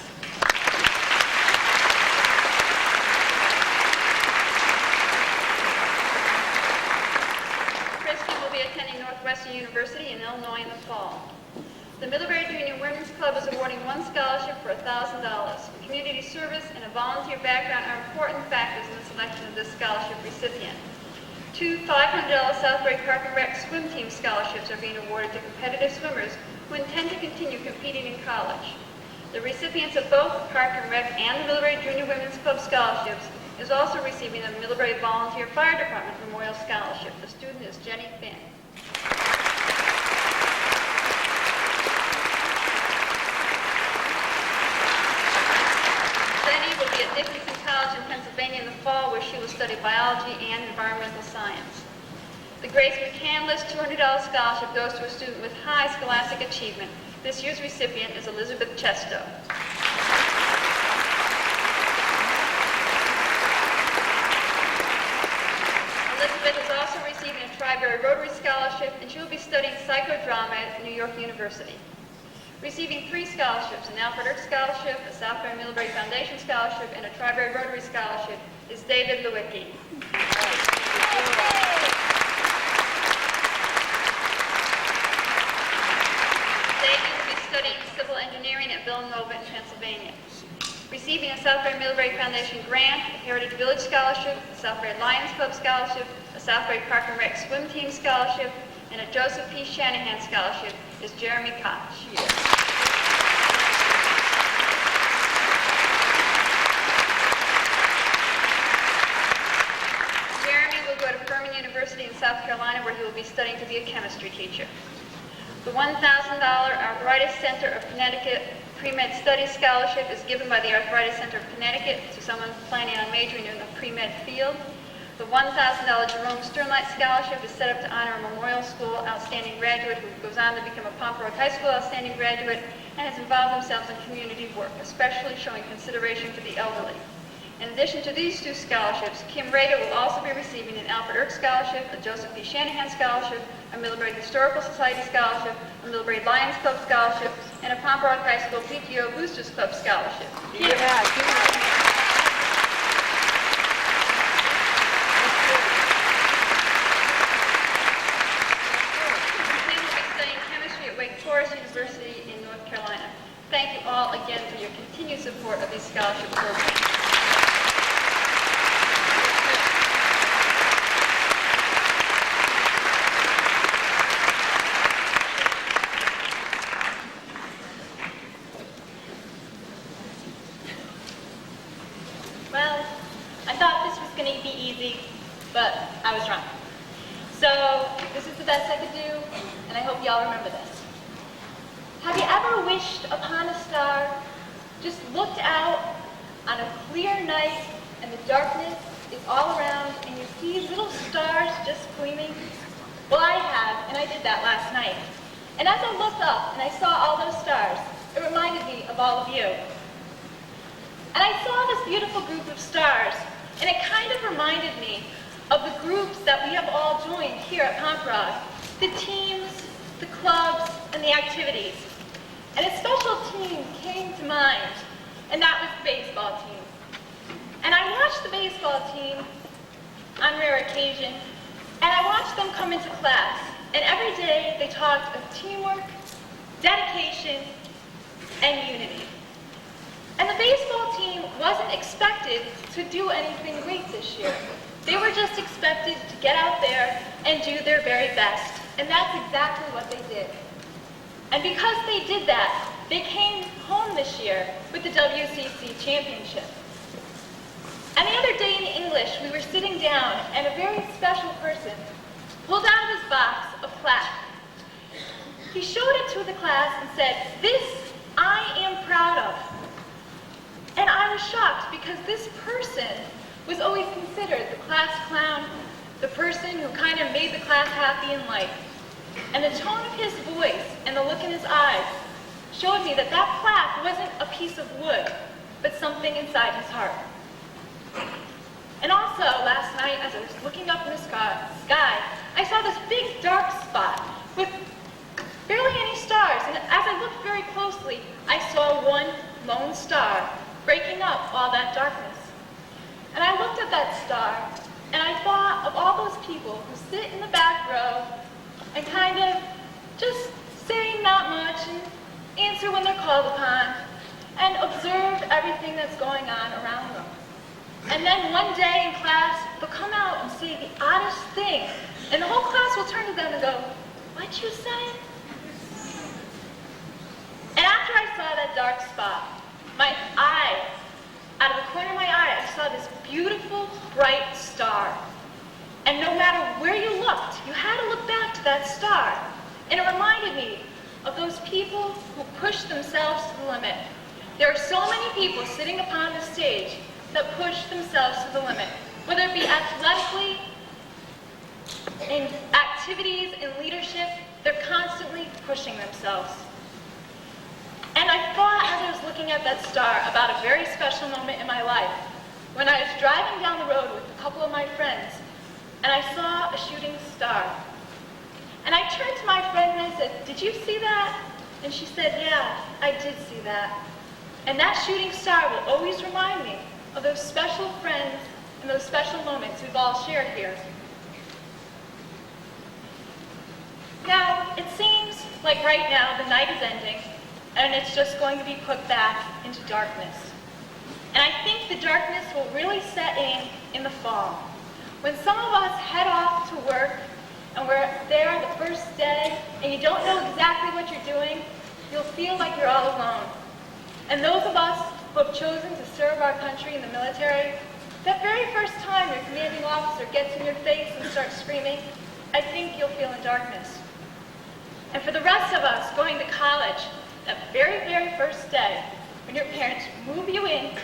Kristen will be attending Northwestern University in Illinois in the fall. The Middlebury Junior Women's Club is awarding one scholarship for $1,000. Community service and a volunteer background are important factors in the selection of this scholarship recipient. Two $500 Southbury Park and Rec swim team scholarships are being awarded to competitive swimmers who intend to continue competing in college. The recipients of both the Park and Rec and the Middlebury Junior Women's Club scholarships is also receiving the Middlebury Volunteer Fire Department Memorial Scholarship. The student is Jenny Finn. Jenny will be at Dickinson College in Pennsylvania in the fall, where she will study biology and environmental science. The Grace McCandless $200 scholarship goes to a student with high scholastic achievement This year's recipient is Elizabeth Chesto. Elizabeth is also receiving a Tri-Berry Rotary Scholarship, and she will be studying psychodrama at New York University. Receiving 3 scholarships, an Alfred Erck Scholarship, a Southbury Middlebury Foundation Scholarship, and a Tri-Berry Rotary Scholarship is David Lewicki. David will be studying civil engineering at Villanova in Pennsylvania. Receiving a Southbury Middlebury Foundation grant, a Heritage Village Scholarship, a Southbury Lions Club Scholarship, a Southbury Park and Rec Swim Team Scholarship, and a Joseph P. Shanahan Scholarship is Jeremy Koch. Jeremy will go to Furman University in South Carolina, where he will be studying to be a chemistry teacher. The $1,000 Arthritis Center of Connecticut Pre-Med Studies Scholarship is given by the Arthritis Center of Connecticut to someone planning on majoring in the pre-med field. The $1,000 Jerome Sternlight Scholarship is set up to honor a Memorial School outstanding graduate who goes on to become a Pomperaug High School outstanding graduate and has involved themselves in community work, especially showing consideration for the elderly. In addition to these 2 scholarships, Kim Rader will also be receiving an Alfred Erck Scholarship, a Joseph P. Shanahan Scholarship, a Middlebury Historical Society Scholarship, a Middlebury Lions Club Scholarship, and a Pomperaug High School PTO Boosters Club Scholarship. Kim will be studying chemistry at Wake Forest University in North Carolina. Thank you all again for your continued support of these scholarship programs. Well, I thought this was going to be easy, but I was wrong. So this is the best I could do, and I hope you all remember this. Have you ever wished upon a star, just looked out on a clear night, and the darkness is all around, and you see little stars just gleaming? Well, I have, and I did that last night. And as I looked up and I saw all those stars, it reminded me of all of you. And I saw this beautiful group of stars, and it kind of reminded me of the groups that we have all joined here at Pomperaug, the teams, the clubs, and the activities. And a special team came to mind, and that was the baseball team. And I watched the baseball team on rare occasion, and I watched them come into class, and every day they talked of teamwork, dedication, and unity. And the baseball team wasn't expected to do anything great this year. They were just expected to get out there and do their very best. And that's exactly what they did. And because they did that, they came home this year with the WCC championship. And the other day in English, we were sitting down, and a very special person pulled out of his box a plaque. He showed it to the class and said, "This I am proud of." And I was shocked because this person was always considered the class clown, the person who kind of made the class happy in life. And the tone of his voice and the look in his eyes showed me that that plaque wasn't a piece of wood, but something inside his heart. And also, last night, as I was looking up in the sky, I saw this big dark spot with barely any stars. And as I looked very closely, I saw one lone star breaking up all that darkness. And I looked at that star, and I thought of all those people who sit in the back row and kind of just say not much and answer when they're called upon and observe everything that's going on around them. And then one day in class, they'll come out and say the oddest thing, and the whole class will turn to them and go, "What'd you say?" And after I saw that dark spot, my eye, out of the corner of my eye, I saw this beautiful, bright star. And no matter where you looked, you had to look back to that star. And it reminded me of those people who push themselves to the limit. There are so many people sitting upon the stage that push themselves to the limit, whether it be athletically, in activities, in leadership, they're constantly pushing themselves. And I thought, as I was looking at that star, about a very special moment in my life when I was driving down the road with a couple of my friends, and I saw a shooting star. And I turned to my friend and I said, "Did you see that?" And she said, "Yeah, I did see that." And that shooting star will always remind me of those special friends and those special moments we've all shared here. Now, it seems like right now the night is ending, and it's just going to be put back into darkness. And I think the darkness will really set in the fall. When some of us head off to work, and we're there the first day, and you don't know exactly what you're doing, you'll feel like you're all alone. And those of us who have chosen to serve our country in the military, that very first time your commanding officer gets in your face and starts screaming, I think you'll feel in darkness. And for the rest of us going to college, that very, very first day, when your parents move you in,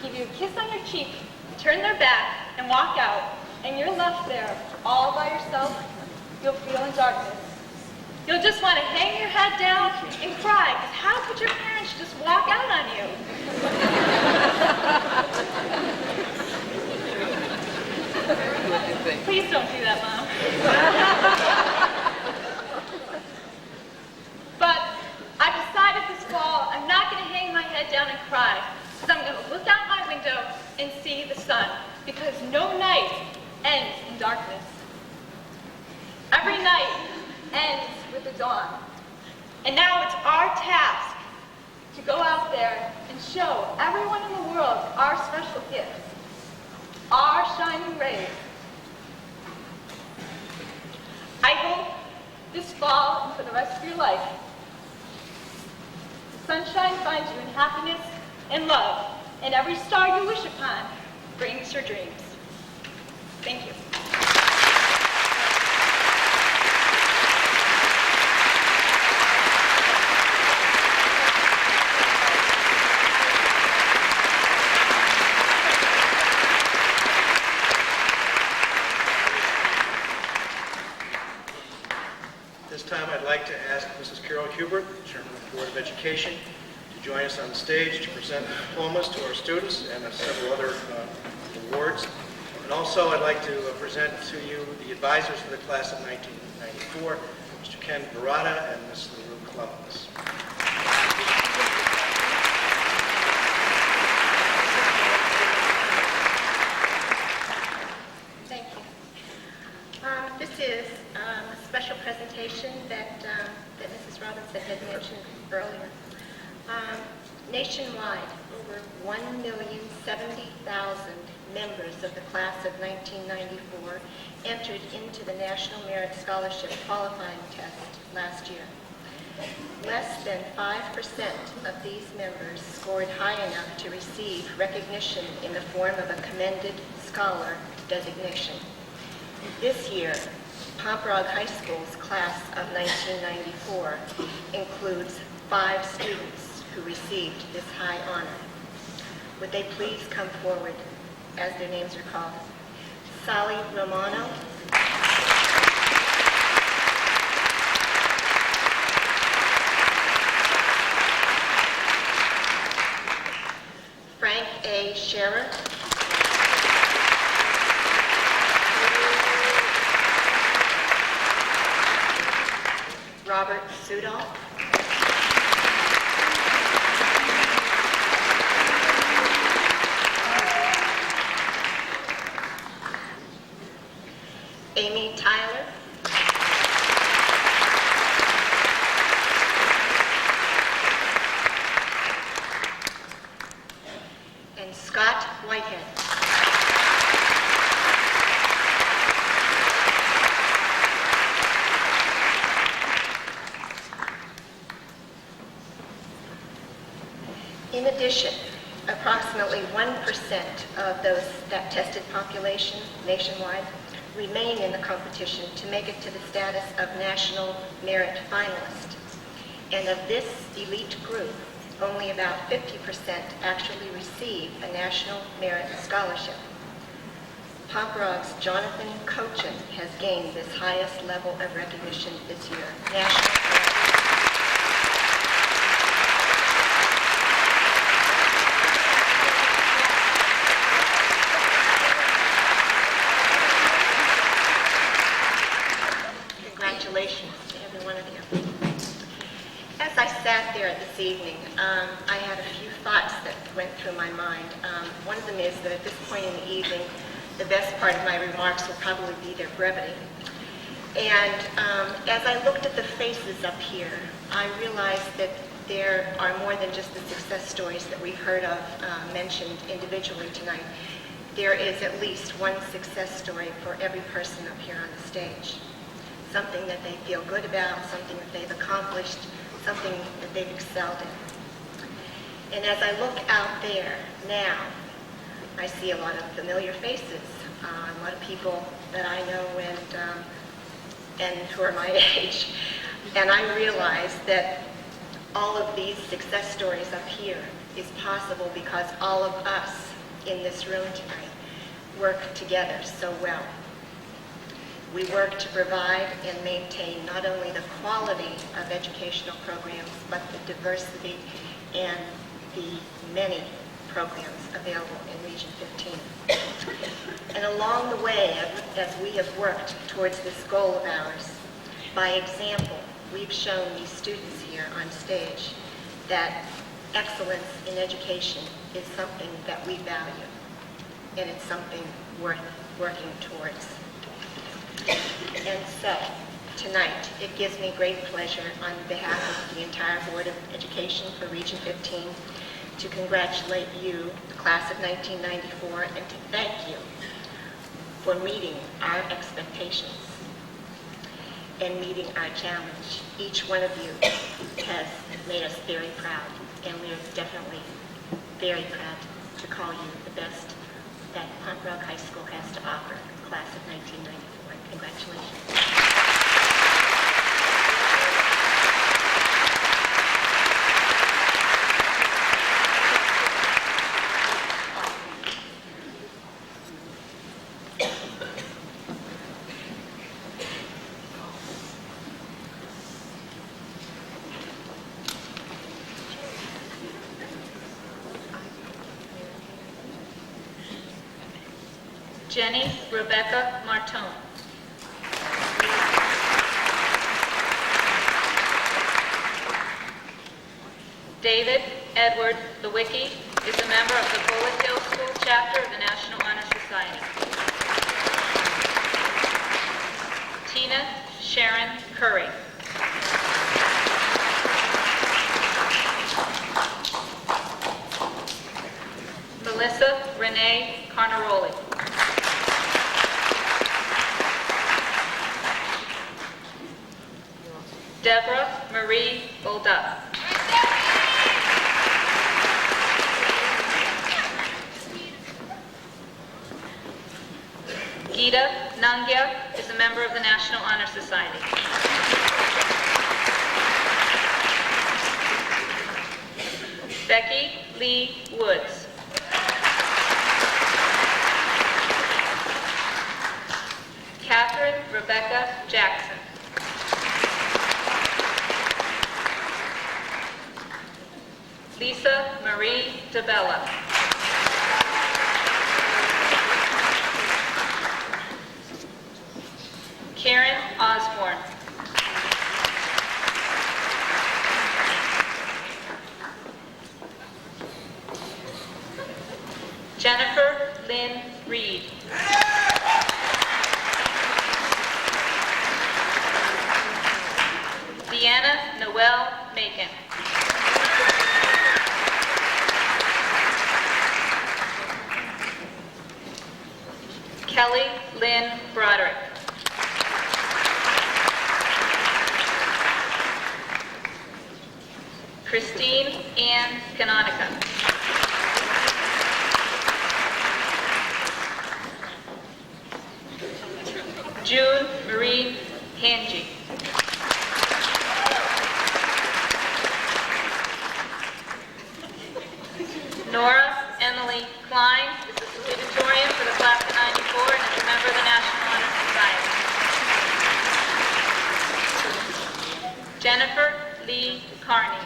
give you a kiss on your cheek, turn their back, and walk out, and you're left there all by yourself, you'll feel in darkness. You'll just want to hang your head down and cry, because how could your parents just walk out on you? Please don't do that, Mom. But I've decided this fall I'm not going to hang my head down and cry, because I'm going to look out my window and see the sun, because no night ends in darkness. Every night ends with the dawn. And now it's our task to go out there and show everyone in the world our special gifts, our shining rays. I hope this fall and for the rest of your life, the sunshine finds you in happiness and love, and every star you wish upon brings your dreams. Thank you. This time I'd like to ask Mrs. Carol Hubert, Chairman of the Board of Education, to join us on stage to present the diplomas to our students and several other awards. And also I'd like to present to you the advisors for the class of 1994, Mr. Ken Barata and Ms. LaRue Clemens. Thank you. This is a special presentation that Mrs. Robinson had mentioned earlier. Nationwide, over 1,070,000 members of the class of 1994 entered into the National Merit Scholarship qualifying test last year. Less than 5% of these members scored high enough to receive recognition in the form of a commended scholar designation. This year, Pomperaug High School's class of 1994 includes 5 students who received this high honor. Would they please come forward as their names are called? Sally Romano, Frank A. Scherer, Robert Sudol, Amy Tyler, and Scott Whitehead. In addition, approximately 1% of that tested population nationwide remain in the competition to make it to the status of national merit finalist. And of this elite group, only about 50% actually receive a national merit scholarship. Pomperaug's Jonathan Cochin has gained this highest level of recognition this year, national merit. sat there this evening, I had a few thoughts that went through my mind. One of them is that at this point in the evening, the best part of my remarks will probably be their brevity. And as I looked at the faces up here, I realized that there are more than just the success stories that we've heard of mentioned individually tonight. There is at least one success story for every person up here on the stage. Something that they feel good about, something that they've accomplished, something that they've excelled in. And as I look out there now, I see a lot of familiar faces, a lot of people that I know and who are my age. And I realize that all of these success stories up here is possible because all of us in this room tonight work together so well. We work to provide and maintain not only the quality of educational programs, but the diversity and the many programs available in Region 15. And along the way, as we have worked towards this goal of ours, by example, we've shown these students here on stage that excellence in education is something that we value, and it's something worth working towards. And so, tonight, it gives me great pleasure on behalf of the entire Board of Education for Region 15 to congratulate you, the class of 1994, and to thank you for meeting our expectations and meeting our challenge. Each one of you has made us very proud, and we are definitely very proud to call you the best that Pomperaug High School has to offer, class of 1994. Congratulations. Jenny Rebecca Martone. David Edward Lewicki is a member of the Bullitt Hill School chapter of the National Honor Society. Tina Sharon Curry. Melissa Renee Carnaroli. Deborah Marie Bolduff. Gita Nangia is a member of the National Honor Society. Becky Lee Woods. Catherine Rebecca Jackson. Lisa Marie DeBella. Karen Osborne. Jennifer Lynn Reed. Deanna Noel Macon. Kelly Lynn Broderick. Christine Ann Canonica. June Marie Hanji. Nora Emily Klein is the salutatorian for the class of 94 and is a member of the National Honor Society. Jennifer Lee Carney.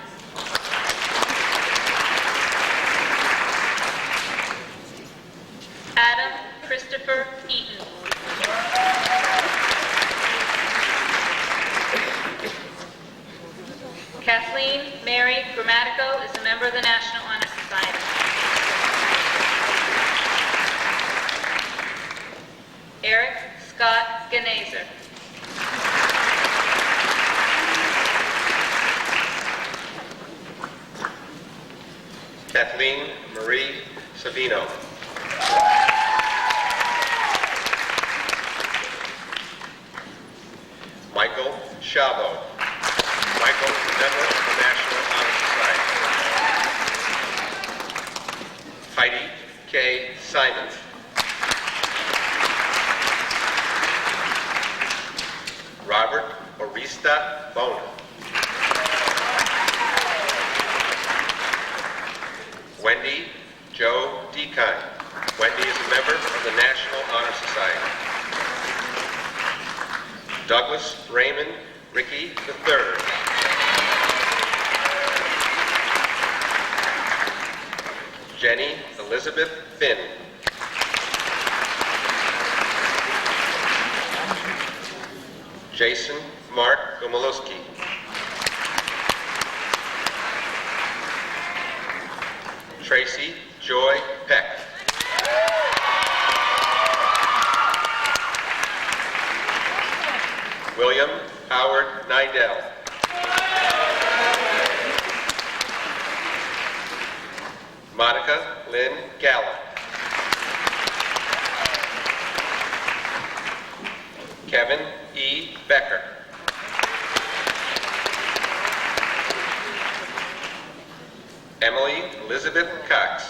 Adam Christopher Eaton. Kathleen Mary Grammatico is a member of the National Honor Society. Eric Scott Ganezer. Kathleen Marie Savino. Michael Shabo. Michael is a member of the National Honor Society. Heidi K. Simon. Robert Orista Bona. Wendy Joe Dekine. Wendy is a member of the National Honor Society. Douglas Raymond Ricky III. Jenny Elizabeth Finn. Jason Mark Gomolowski. Tracy Joy Peck. William Howard Nidell. Monica Lynn Gallup. Kevin E. Becker. Emily Elizabeth Cox.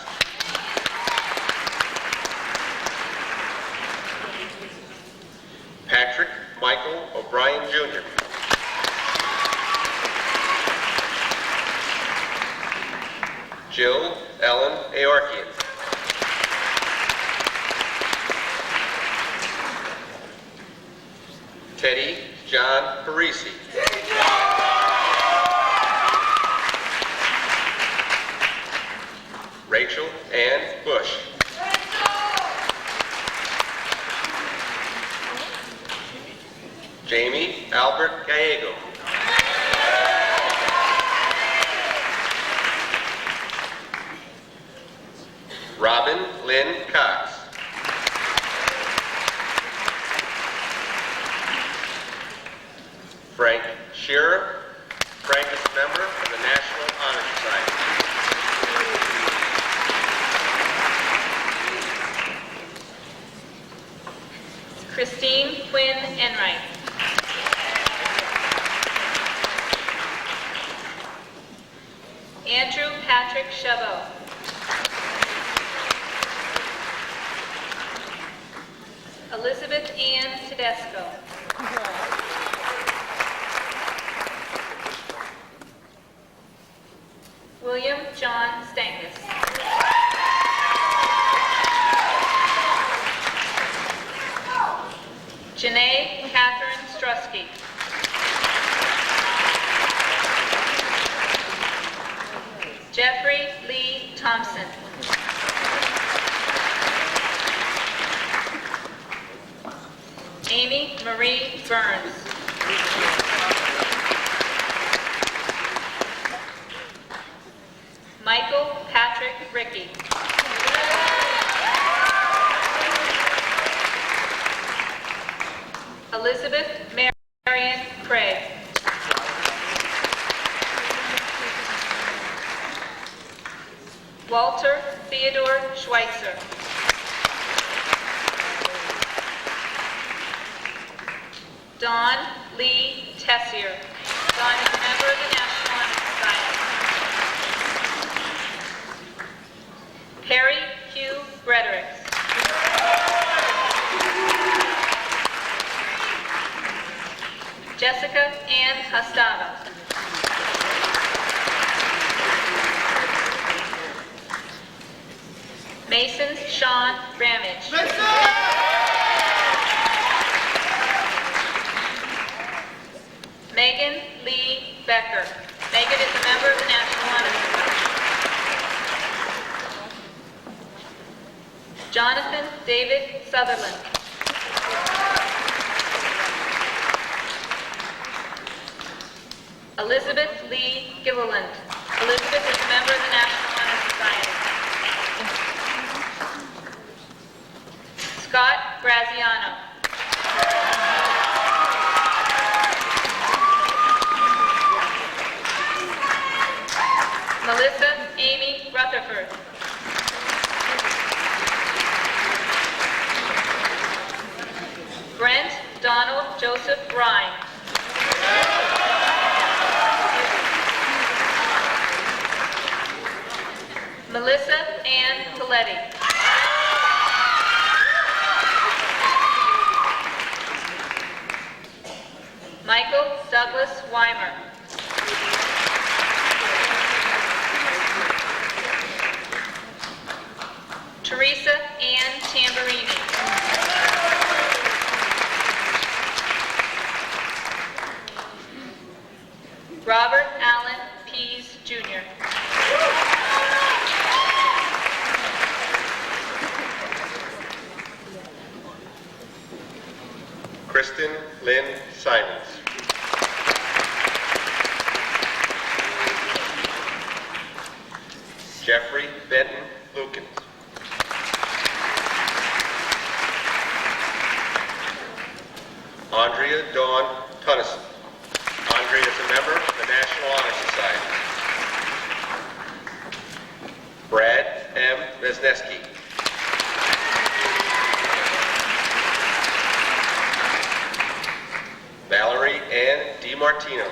Patrick Michael O'Brien Jr. Jill Ellen Aorkian. Teddy John Parisi. Rachel Ann Bush. Jamie Albert Gallego. Robin Lynn Cox. Frank Shearer. Frank is a member of the National Honor Society. Christine Quinn Enright. Andrew Patrick Chabot. Elizabeth Ann Tedesco. William John Stangus. Janae Catherine Strusky. Jeffrey Lee Thompson. Amy Marie Burns. Michael Patrick Rickey. Elizabeth Marion Craig. Walter Theodore Schweitzer. Don Lee Tessier. Don is a member of the National Honor Society. Perry Hugh Gretorix. Jessica Ann Hostava. Mason Sean Ramage. Megan Lee Becker. Megan is a member of the National Honor Society. Jonathan David Sutherland. Elizabeth Lee Gilliland. Elizabeth is a member of the National Honor Society. Scott Graziano. Melissa Amy Rutherford. Brent Donald Joseph Ryan. Melissa Ann Coletti. Michael Douglas Weimer. Teresa Ann Tamburini. Robert Allen Pease, Jr. Kristen Lynn Simons. Jeffrey Benton Lukens. Andrea Dawn Tunnison. Andrea is a member of the National Honor Society. Brad M. Vezneski. Valerie Ann DiMartino.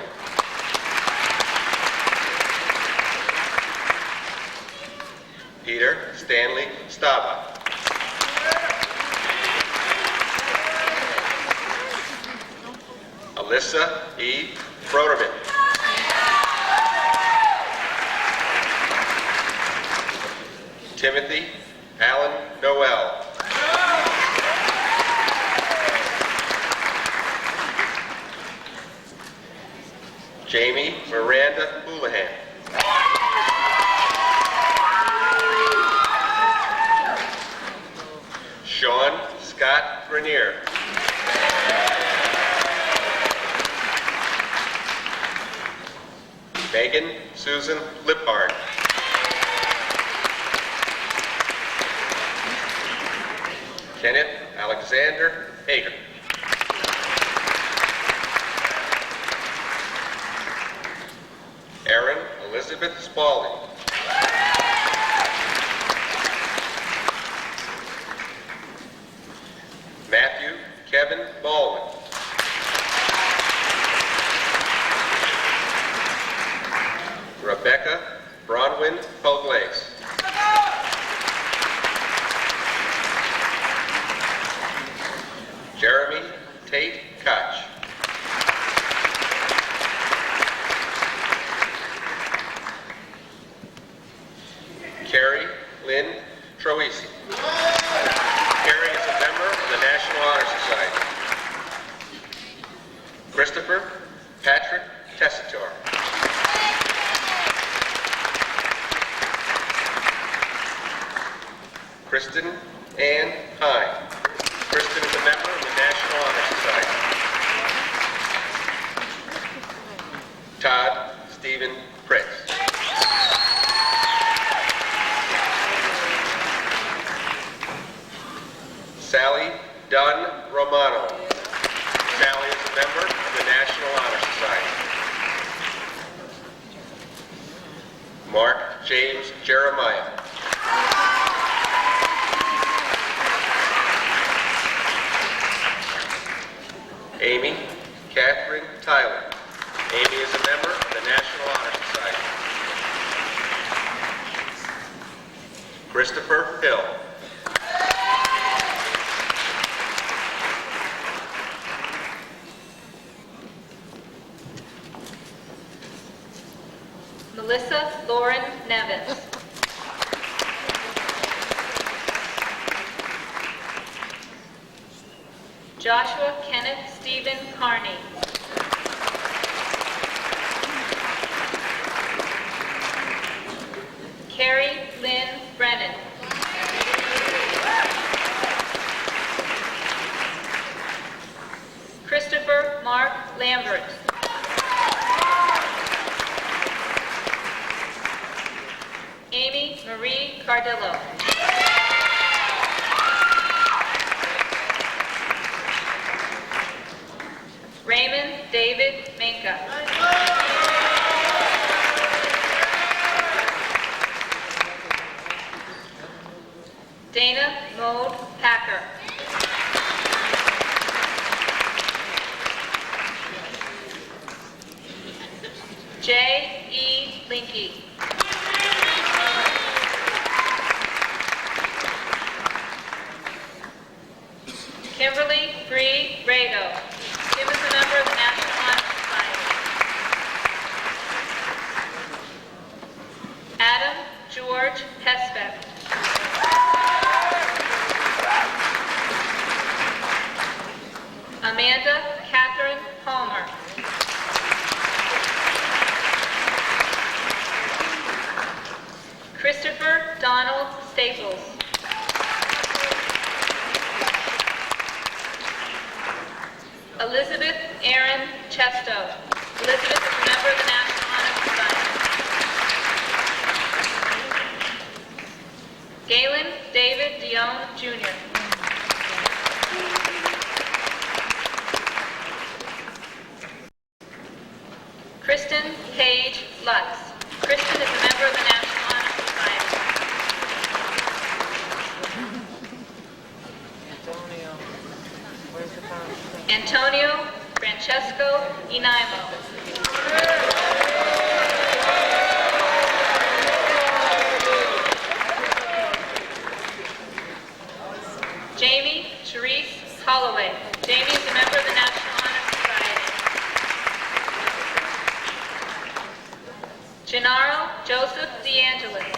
Peter Stanley Staba. Alyssa E. Broderman. Timothy Allen Noel. Jamie Miranda Houlihan. Sean Scott Grenier. Megan Susan Liphard. Kenneth Alexander Hager. Erin Elizabeth Spaulding. Matthew Kevin Baldwin. Rebecca Bronwyn Puglace. Jeremy Tate Koch. Carrie Lynn Troisi. Carrie is a member of the National Honor Society. Christopher Patrick Tessitore. Kristen Ann Hine. Kristen is a member of the National Honor Society. Todd Stephen Pritz. Sally Dunn Romano. Sally is a member of the National Honor Society. Mark James Jeremiah. Amy Catherine Tyler. Amy is a member of the National Honor Society. Christopher Hill. Melissa Lauren Nevins. Joshua Kenneth Stephen Carney. Carrie Lynn Brennan. Christopher Mark Lambert. Marie Cardillo. Raymond David Minka. Dana Maud Packer. J. E. Linky. Kimberly Bree Rado. Kim is a member of the National Honor Society. Adam George Hesbeck. Amanda Catherine Palmer. Christopher Donald Staples. Elizabeth Erin Chesto. Elizabeth is a member of the National Honor Society. Galen David Dion Jr. Kristen Paige Lutz. Kristen is a member of the National Honor Society. Antonio Francesco Inaimo. Jamie Therese Holloway. Jamie is a member of the National Honor Society. Gennaro Joseph DeAngelis.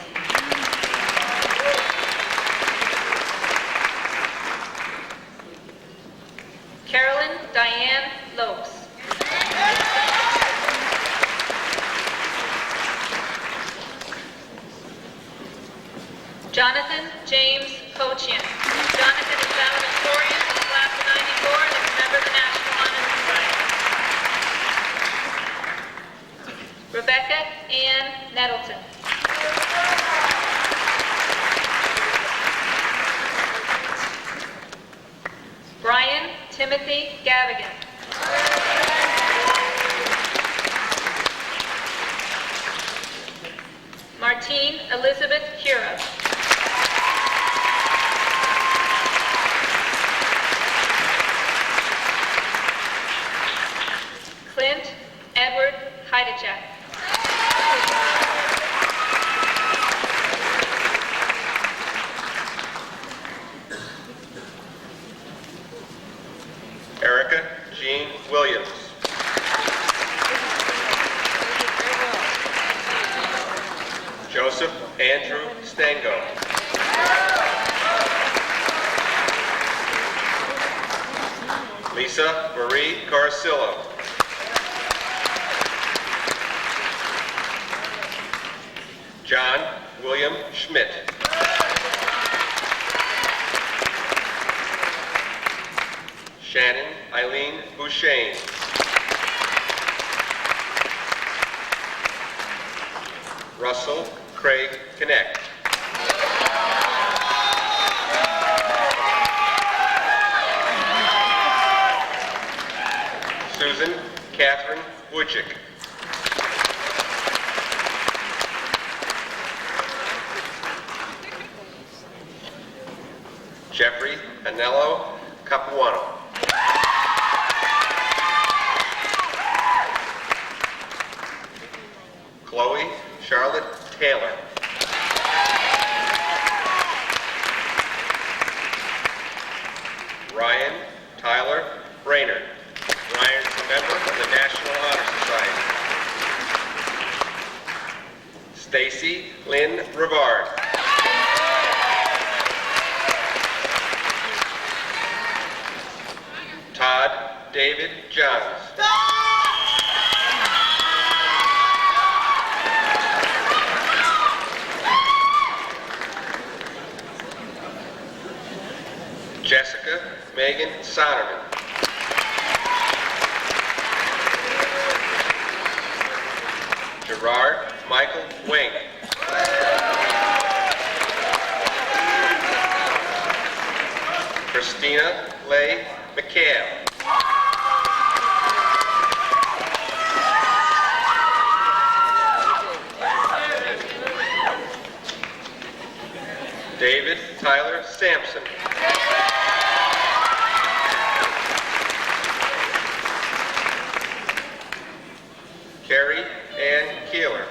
Carolyn Diane Lopes. Jonathan James Pochian. Jonathan is valedictorian of the class of 94 and is a member of the National Honor Society. Rebecca Ann Nettleton. Brian Timothy Gavigan. Martine Elizabeth Cura. Clint Edward Heidechek. Erica Jean Williams. Joseph Andrew Stango. Lisa Marie Carcillo. John William Schmidt. Shannon Eileen Bouchain. Russell Craig Connect. Susan Catherine Wojcik. Jeffrey Anello Capuano. Chloe Charlotte Taylor. Ryan Tyler Brainerd. Ryan is a member of the National Honor Society. Stacy Lynn Rivard. Todd David Johns. Jessica Megan Sonnerman. Gerard Michael Wing. Christina Leigh McCall. David Tyler Sampson. Carrie Ann Keeler.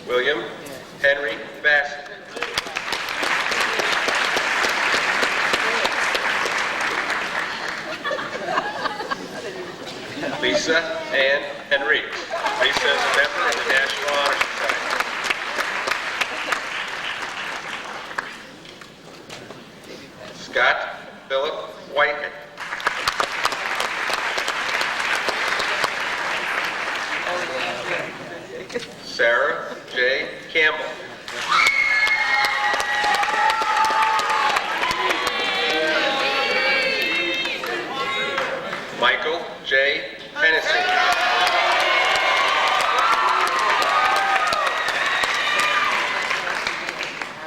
William Henry Bassett. Lisa Ann Henrique. Lisa is a member of the National Honor Society. Scott Philip Whitehead. Sarah J. Campbell. Michael J. Hennessy.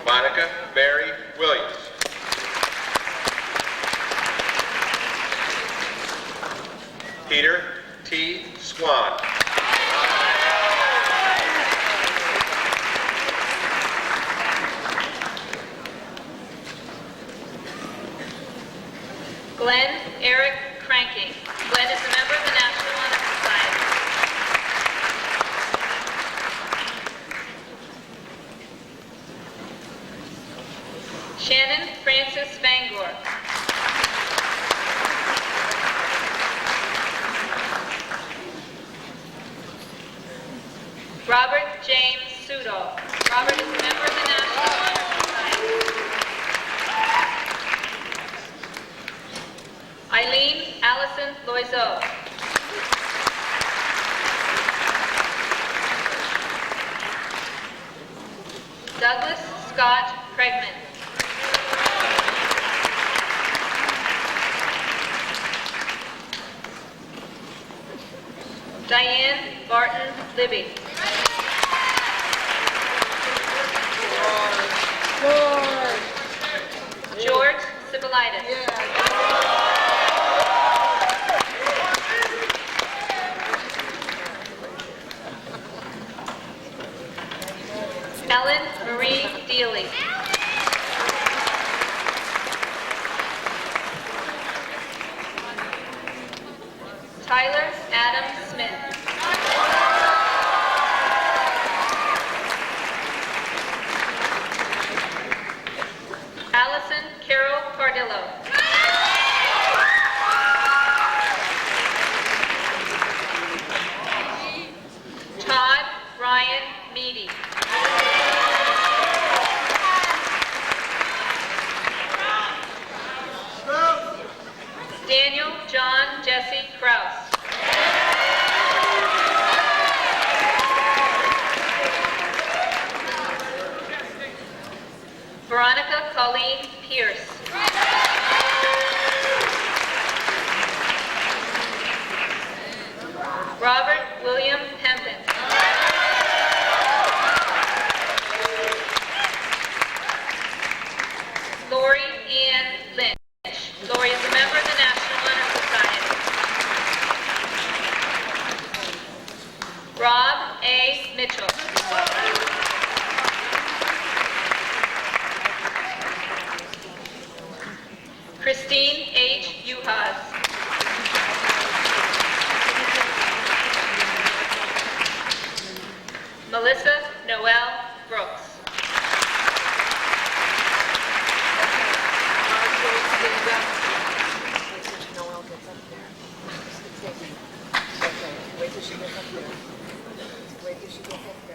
Monica Mary Williams. Peter T. Swan. Glenn Eric Cranking. Glenn is a member of the National Honor Society. Shannon Francis Bangor. Robert James Sudol. Robert is a member of the National Honor Society. Eileen Allison Loiseau. Douglas Scott Craigman. Diane Barton Libby. George Sibilitis. Ellen Marie Dealey. Tyler Adam Smith. Allison Carol Cardillo. Todd Ryan Meady. Daniel John Jesse Kraus. Veronica Colleen Pierce. Robert William Hempton. Lori Ann Lynch. Lori is a member of the National Honor Society. Rob A. Mitchell. Christine H. Uhas. Melissa Noel Brooks. Wait till she gets up there. Wait till she gets up there.